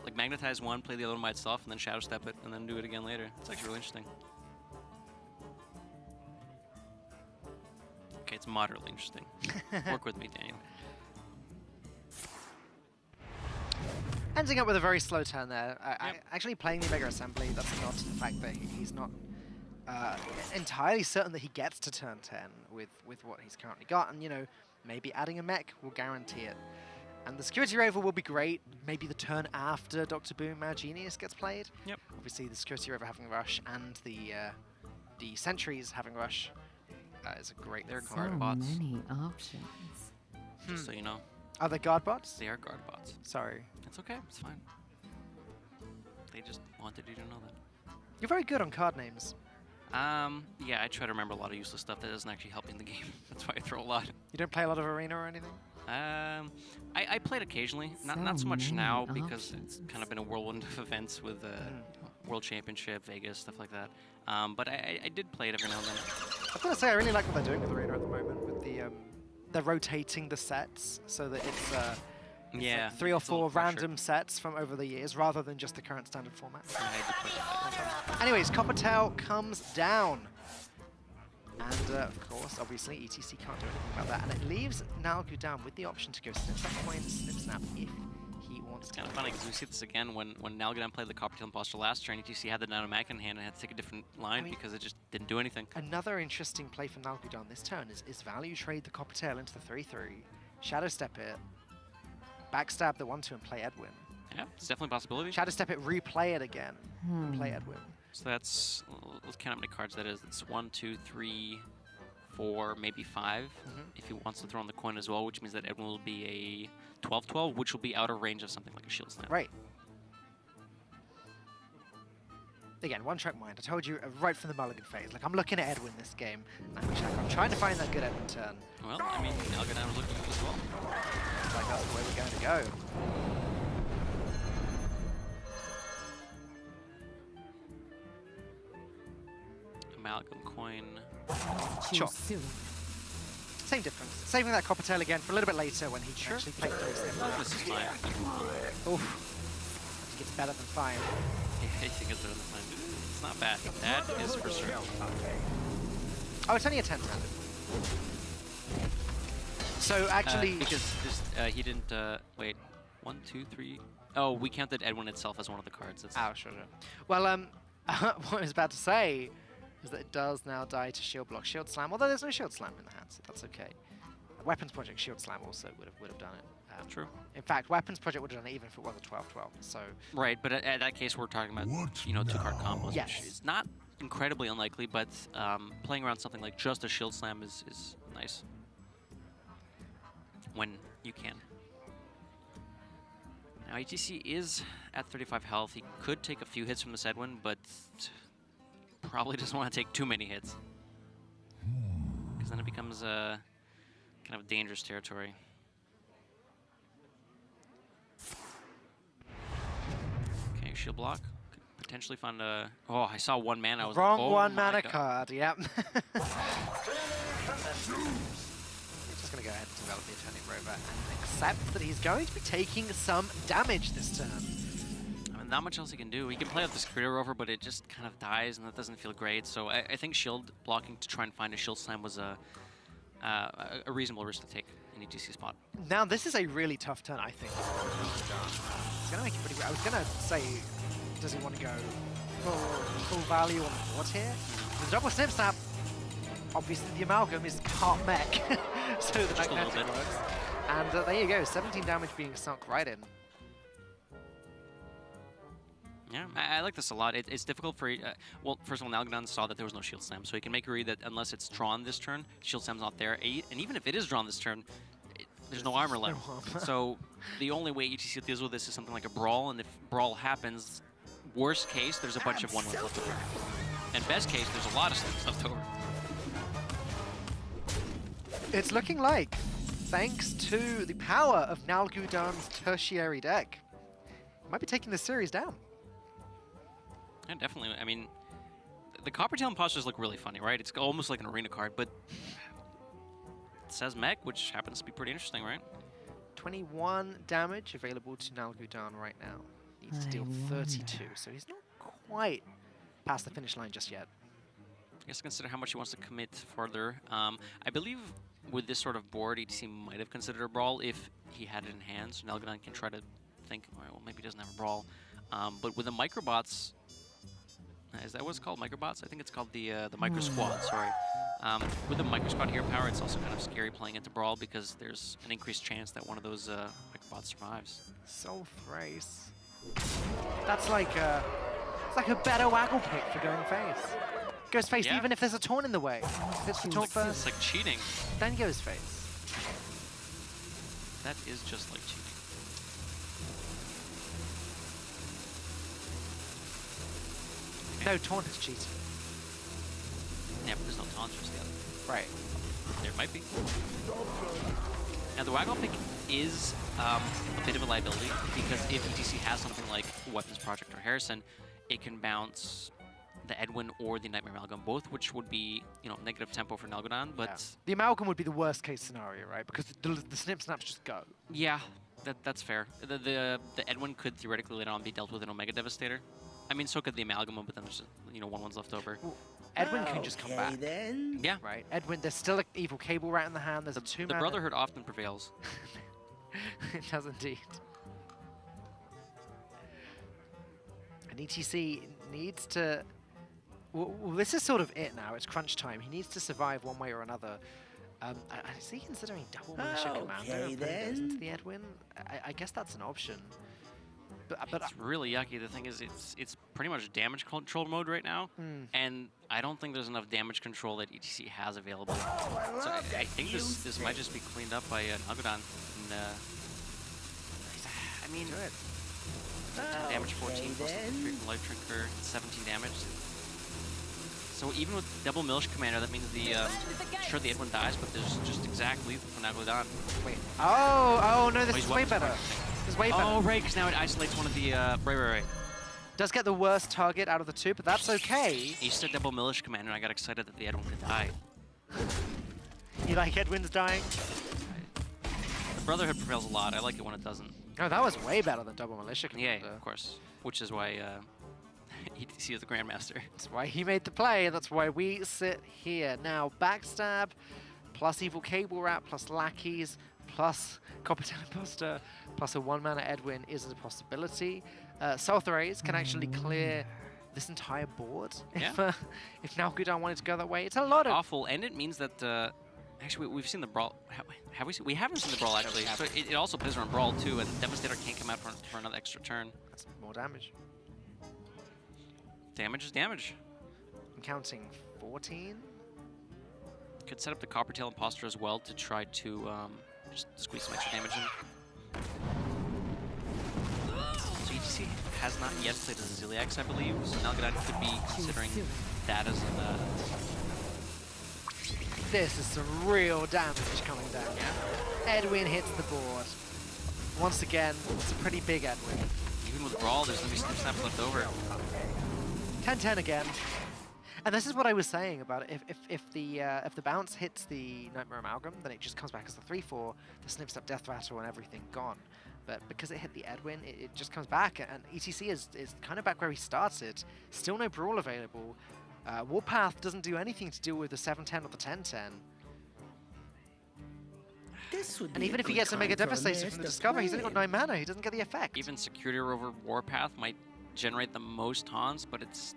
Like magnetize one, play the other one by itself, and then Shadow Step it, and then do it again later. It's actually really interesting. Okay, it's moderately interesting. Work with me, Daniel. Ending up with a very slow turn there. Actually playing the Mega Assembly, that's not the fact that he's not entirely certain that he gets to turn 10 with what he's currently got, and maybe adding a mech will guarantee it. And the Security Rover will be great. Maybe the turn after Dr. Boom Mad Genius gets played. Yep. Obviously, the Security Rover having Rush and the Sentries having Rush is a great card. Bots. Many options. Just so you know. Are they guard bots? They are guard bots. Sorry. It's okay. It's fine. They just wanted you to know that. You're very good on card names. Yeah, I try to remember a lot of useless stuff that doesn't actually help me in the game. That's why I throw a lot. You don't play a lot of Arena or anything? I played occasionally, not so much now because it's kind of been a whirlwind of events with World Championship, Vegas, stuff like that. But I did play it every now and then. I've got to say, I really like what they're doing with Arena at the moment. With they're rotating the sets so that it's yeah, like 3 or 4 random sets from over the years rather than just the current standard format. Yeah, I did play that. Anyways, Coppertail comes down. And of course, obviously, ETC can't do anything about that. And it leaves Nalguidan with the option to go Snip Snap Coin, Snip Snap if he wants It's to. kind of funny because we see this again when Nalguidan played the Coppertail Imposter last turn. ETC had the Dynamac in hand and had to take a different line because it just didn't do anything. Another interesting play for Nalguidan this turn is value trade the Coppertail into the 3/3, Shadow Step it, backstab the 1/2 and play Edwin. Yeah, it's definitely a possibility. Shadow Step it, replay it again, and play Edwin. So that's, let's count how many cards that is. It's 1, 2, 3, 4, maybe 5. If he wants to throw on the coin as well, which means that Edwin will be a 12/12, which will be out of range of something like a Shield Slam. Right. again, one-track mind. I told you right from the Mulligan phase. Like, I'm looking at Edwin this game. I'm trying to find that good Edwin turn. Well, I mean, Nalguidan was looking at it as well. It's like, that's the way we're going to go. Amalgam coin. Sure. Same difference. Saving that copper tail again for a little bit later when he actually played those. This is fine. Oof. He gets better than fine. Yeah, I think it's better than fine. It's not bad. That is for sure. Oh, it's only a 10 turn. So actually, because this, he didn't. Wait, 1, 2, 3. Oh, we counted Edwin itself as one of the cards. That's sure. Well, what I was about to say is that it does now die to shield block, shield slam. Although there's no shield slam in the hand, so that's okay. Weapons Project shield slam also would have done it. True. In fact, Weapons Project would have done it even if it was a 12-12. So right, but at that case, we're talking about two-card combos, yes. which is not incredibly unlikely, but playing around something like just a shield slam is nice when you can. Now ETC is at 35 health. He could take a few hits from this Edwin, but probably doesn't want to take too many hits, because then it becomes kind of dangerous territory. Okay, shield block. Could potentially find a... Oh, I saw one mana. I was wrong like, oh one my mana God. card. Yep. Just gonna go ahead and develop the Eternity Rover and accept that he's going to be taking some damage this turn. I mean, not much else he can do. He can play out the Security Rover, but it just kind of dies, and that doesn't feel great. So I think shield blocking to try and find a shield slam was a reasonable risk to take in ETC spot. Now this is a really tough turn, I think. He's gonna make it pretty. I was gonna say, does he want to go full value on the board here? The double snip snap. Obviously, the Amalgam is half mech, so the Just a little magnetic bit. works. And there you go, 17 damage being sunk right in. Yeah, I like this a lot. It's difficult for... well, first of all, Nalguidan saw that there was no shield slam, so he can make a read that unless it's drawn this turn, shield slam's not there. And even if it is drawn this turn, there's no armor left. So the only way ETC deals with this is something like a brawl, and if brawl happens, worst case, there's a bunch of 1/1s left over. And best case, there's a lot of slams left over. It's looking like, thanks to the power of Nalguidan's tertiary deck, he might be taking this series down. Yeah, definitely. I mean, the Coppertail Imposters look really funny, right? It's almost like an arena card, but it says mech, which happens to be pretty interesting, right? 21 damage available to Nalguidan right now. Needs to deal 32, so he's not quite past the finish line just yet. I guess consider how much he wants to commit further. I believe with this sort of board, ETC might have considered a brawl if he had it in hand, so Nalguidan can try to think, all right, well, maybe he doesn't have a brawl. But with the microbots, is that what it's called, microbots? I think it's called the micro squad, sorry. With the micro squad hero power, it's also kind of scary playing into brawl because there's an increased chance that one of those microbots survives. Soul Thrace. That's like it's like a better waggle pick for going face. Goes face Yeah. even if there's a taunt in the way. If it's the taunt It's first, like cheating. then goes face. That is just like cheating. No, taunt is cheating. Yeah, but there's no taunt just yet. Right. There might be. Now the waggle pick is a bit of a liability because if ETC has something like Weapons Project or Harrison, it can bounce the Edwin or the Nightmare Amalgam, both which would be, you know, negative tempo for Nalguidan, but... Yeah. The Amalgam would be the worst case scenario, right? Because the snip snaps just go. Yeah, that's fair. The Edwin could theoretically later on be dealt with an Omega Devastator. I mean, so could the Amalgam, but then there's, you know, 1/1s left over. Well, Edwin can just come back. Then. Yeah. Right. Edwin, there's still an evil cable right in the hand. There's a 2-mana. The Brotherhood often prevails. It does indeed. And ETC needs to... Well, this is sort of it now. It's crunch time. He needs to survive one way or another. Is he considering double Militia Commando and putting those into the Edwin? I guess that's an option. But It's really yucky. The thing is, it's pretty much damage control mode right now, and I don't think there's enough damage control that ETC has available. So I think this might just be cleaned up by Nalguidan. And, I mean, 10 damage, 14 plus the 3 from Life Drinker, 17 damage. So even with double Milsh Commander, that means the sure the Edwin dies, but there's just exact lethal from Nalguidan. Wait. Oh no, this he's is way weapons better. protecting. This is way better. Oh right, because now it isolates one of the right. Does get the worst target out of the two, but that's okay. You said double Milsh Commander, and I got excited that the Edwin could die. You like Edwin's dying? The Brotherhood prevails a lot. I like it when it doesn't. No, that was way better than double Militia Yeah, Commander. of course. Which is why ETC is the Grandmaster. That's why he made the play, and that's why we sit here. Now, Backstab, plus Evil Cable Wrap, plus Lackeys, plus Copper Teleposter, plus a 1-mana Edwin is a possibility. Soulthrays can actually clear this entire board if Nalguidan wanted to go that way. It's a lot of... Awful, and it means that... actually, we've seen the Brawl... Have we seen? We haven't seen the Brawl, actually. So it also plays around Brawl, too, and Devastator can't come out for another extra turn. That's more damage. Damage is damage. I'm counting 14. Could set up the Coppertail Imposter as well to try to just squeeze some extra damage in. So ETC has not yet played as a Ziliax, I believe, so Nalguidan could be considering that as an... This is some real damage coming down. Yeah. Edwin hits the board. Once again, it's a pretty big Edwin. Even with Brawl, there's going to be some snaps left over. 10-10 again. And this is what I was saying about it. If the bounce hits the Nightmare Amalgam, then it just comes back as the 3/4, the Snip Snap Death Rattle and everything gone. But because it hit the Edwin, it just comes back, and ETC is kind of back where he started. Still no Brawl available. Warpath doesn't do anything to deal with the 7-10 or the 10-10. And even if he gets a Mega Devastator from the Discover, he's only got 9 mana. He doesn't get the effect. Even Security Rover Warpath might generate the most taunts, but it's...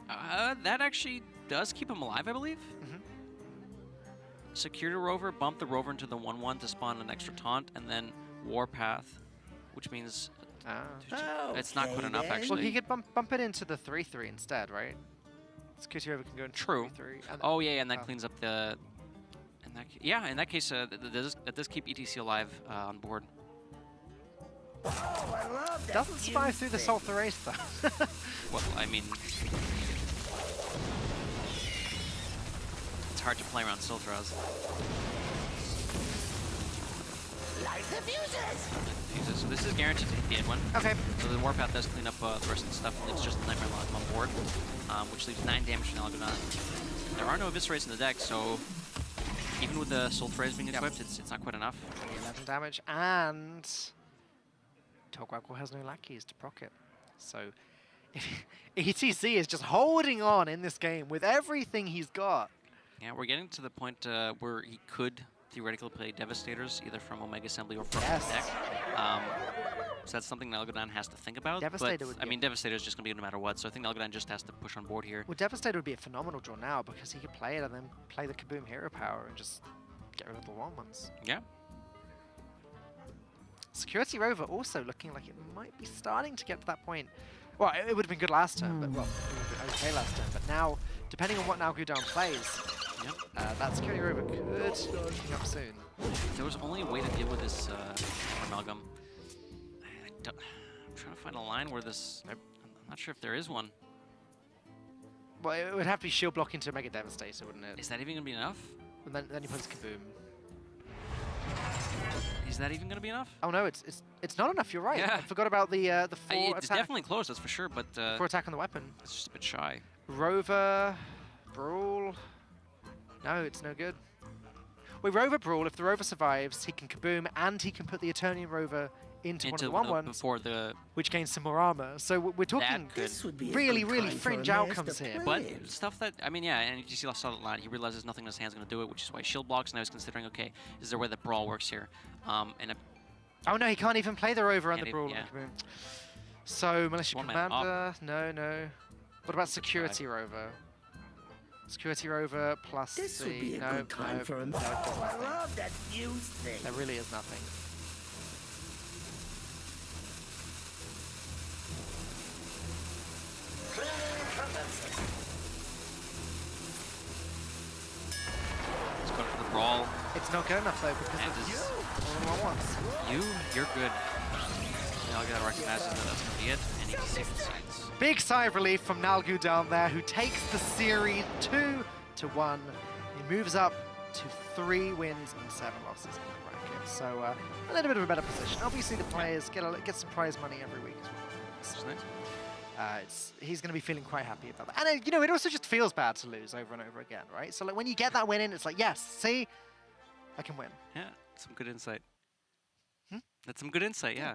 that actually does keep him alive, I believe. Security Rover, bump the Rover into the 1/1 to spawn an extra taunt, and then Warpath, which means it's not quite enough, actually. Well, he could bump it into the 3/3 instead, right? Security Rover can go into 3/3. Oh yeah, and that cleans up the... in that case, that does keep ETC alive on board. Oh, I love that. Doesn't survive through the Soulthrays though. Well, I mean... It's hard to play around Soulthrays. Light the fuses! So this is guaranteed to hit the Edwin. Okay. So the Warpath does clean up the rest of the stuff, and it's just the Nightmare Amalgam on board, which leaves 9 damage to Nalguidan. There are no Eviscerates in the deck, so even with the Soulthrays being equipped, it's not quite enough. 11 damage, and Togwaggle has no Lackeys to proc it. So ETC is just holding on in this game with everything he's got. Yeah, we're getting to the point where he could theoretically play Devastators, either from Omega Assembly or from the deck. So that's something Nalguidan has to think about. Devastator but, would be I mean, Devastator is just going to be no matter what, so I think Nalguidan just has to push on board here. Well, Devastator would be a phenomenal draw now because he could play it and then play the Kaboom Hero Power and just get rid of the 1/1s. Yeah. Security Rover also looking like it might be starting to get to that point. Well, it would have been good last turn, but well, it would have been okay last turn. But now, depending on what Nalguidan plays, that Security Rover could be up soon. If there was only a way to deal with this Amalgam, I'm trying to find a line where this... I'm not sure if there is one. Well, it would have to be shield block into Mega Devastator, wouldn't it? Is that even going to be enough? And then you put his Kaboom. Is that even going to be enough? Oh no, it's not enough. You're right. Yeah. I forgot about the 4 It's attack. definitely close, that's for sure, but 4 attack on the weapon. it's just a bit shy. Rover, Brawl. No, it's no good. Wait, Rover Brawl. If the Rover survives, he can Kaboom and he can put the Eternian Rover into one of the 1/1s, before the... which gains some more armor. So we're talking This would be a really, good really time for fringe a outcomes master here. But plan. stuff that, I mean, yeah, and you see saw that line, he realizes nothing in his hand's going to do it, which is why he shield blocks, and I was considering, okay, is there a way that Brawl works here? Oh no, he can't even play the Rover on the Can't Brawl. even- on the Kaboom. So Militia One man Commander, no. What about Security Rover? Security Rover plus This the... would be a no, good time for him. no, it does Oh, I nothing. love that fuse thing. There really is nothing. Let's go for the Brawl. It's not good enough though because And of this- all the 1/1s. You're good. Nalguidan recognizes that that's going to be it, and he saves the sights. Big sigh of relief from Nalguidan there, who takes the series 2-1. He moves up to 3 wins and 7 losses in the bracket. So a little bit of a better position. Obviously, the players get some prize money every week as well. He's going to be feeling quite happy about that. And, it also just feels bad to lose over and over again, right? So like when you get that win in, it's like, yes, see, I can win. Yeah, some good insight. That's some good insight, yeah.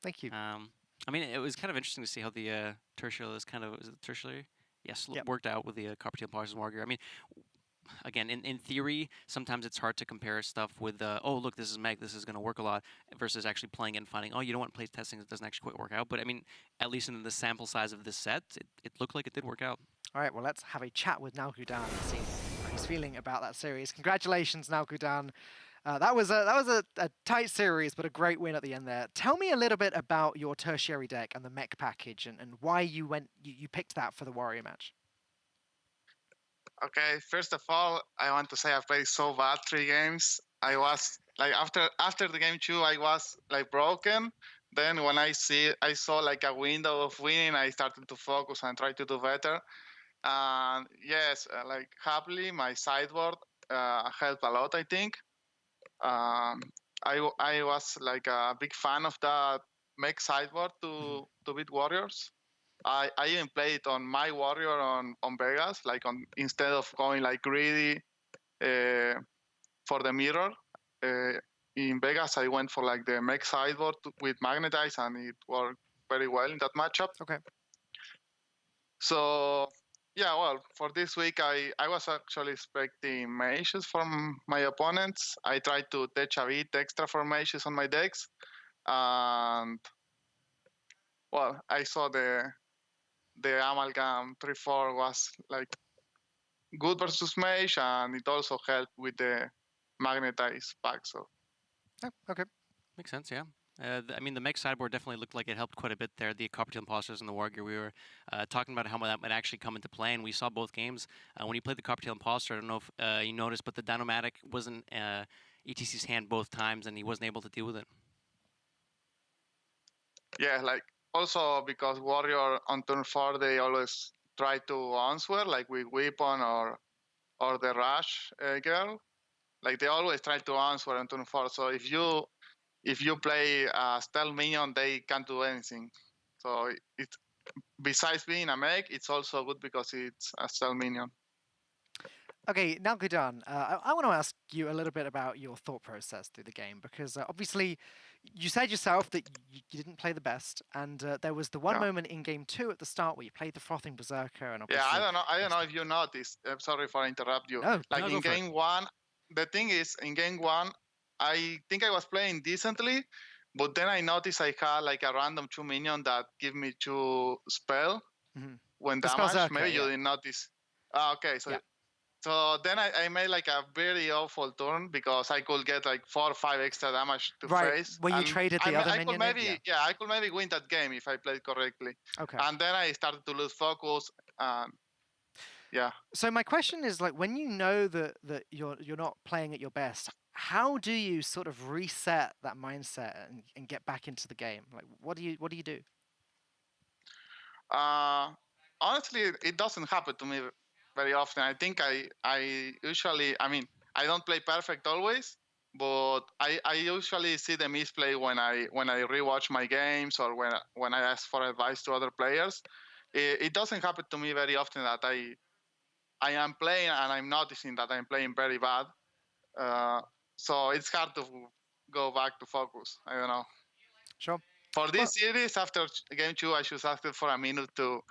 Thank you. I mean, it was kind of interesting to see how the tertiary is it tertiary? Yes, Yep. worked out with the Copper Tail Parsons Warrior. I mean, again, in theory, sometimes it's hard to compare stuff with, oh, look, this is Meg, this is going to work a lot, versus actually playing and finding, oh, you know what, play testing, it doesn't actually quite work out. But I mean, at least in the sample size of this set, it looked like it did work out. All right, well, let's have a chat with Nalguidan and see how he's feeling about that series. Congratulations, Nalguidan. That was a tight series, but a great win at the end there. Tell me a little bit about your tertiary deck and the mech package, and why you picked that for the Warrior match. Okay, first of all, I want to say I played so bad 3 games. I was like after the game 2, I was like broken. Then when I saw like a window of winning, I started to focus and try to do better. And yes, like happily, my sideboard helped a lot, I think. I was like a big fan of that mech sideboard to beat warriors. I even played on my warrior on Vegas, like instead of going like greedy for the mirror. In Vegas, I went for like the mech sideboard with magnetize, and it worked very well in that matchup. Okay. So yeah, well, for this week, I was actually expecting mages from my opponents. I tried to touch a bit extra for mages on my decks, and well, I saw the amalgam 3/4 was like good versus mage, and it also helped with the magnetize pack. So Oh, okay. Makes sense, yeah. I mean, the mech sideboard definitely looked like it helped quite a bit there. The Copper Tail Imposters and the Warrior, we were talking about how that might actually come into play, and we saw both games. When you played the Copper Tail Imposter, I don't know if you noticed, but the Dynamatic wasn't ETC's hand both times, and he wasn't able to deal with it. yeah, like also because Warrior on turn 4, they always try to answer like with Weapon or the Rush girl. Like they always try to answer on turn 4. So if you play a stealth minion, they can't do anything. So it's besides being a mech, it's also good because it's a stealth minion. Okay, Nalguidan, I want to ask you a little bit about your thought process through the game, because obviously you said yourself that you didn't play the best, and there was the one moment in game 2 at the start where you played the Frothing Berserker, and obviously... Yeah, I don't know if you noticed. I'm sorry for interrupt you. No, like no, in game 1, the thing is, in game 1, I think I was playing decently, but then I noticed I had like a random 2 minion that give me 2 spell when The damage. Spellzerker, Maybe you yeah. didn't notice. Okay, so Yeah. so then I made like a very awful turn because I could get like 4 or 5 extra damage to Right, face. when you and traded the other I minion could in? maybe, I could maybe win that game if I played correctly. Okay. And then I started to lose focus, and yeah. So my question is, like, when you know that you're not playing at your best, how do you sort of reset that mindset and get back into the game? Like, what do you do? Honestly, it doesn't happen to me very often. I think I usually, I mean, I don't play perfect always, but I usually see the misplay when I rewatch my games or when I ask for advice to other players. It doesn't happen to me very often that I am playing and I'm noticing that I'm playing very bad. So it's hard to go back to focus. I don't know. Sure. For this series, after game 2, I should ask for a minute to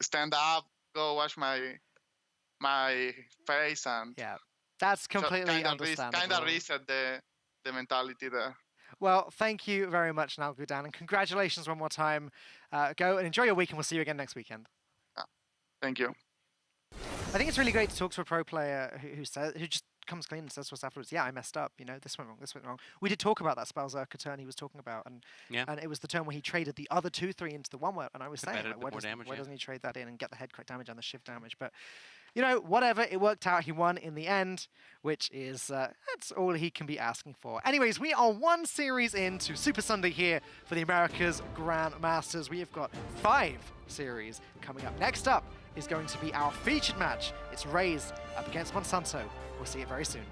stand up, go wash my face, and Yeah, that's completely understandable. Kind of reset the mentality there. Well, thank you very much, Nalguidan, and congratulations one more time. Go and enjoy your week, and we'll see you again next weekend. Thank you. I think it's really great to talk to a pro player who just comes clean and says to us afterwards, yeah, I messed up, you know, this went wrong. We did talk about that Spellzerker turn he was talking about, and it was the turn where he traded the other 2/3 into the 1-word, and I was saying, like, why doesn't he trade that in and get the head crit damage and the shift damage? But, you know, whatever, it worked out, he won in the end, which is, that's all he can be asking for. Anyways, we are 1 series into Super Sunday here for the America's Grandmasters. We have got 5 series coming up. Next up is going to be our featured match. It's Raze up against Monsanto. We'll see it very soon.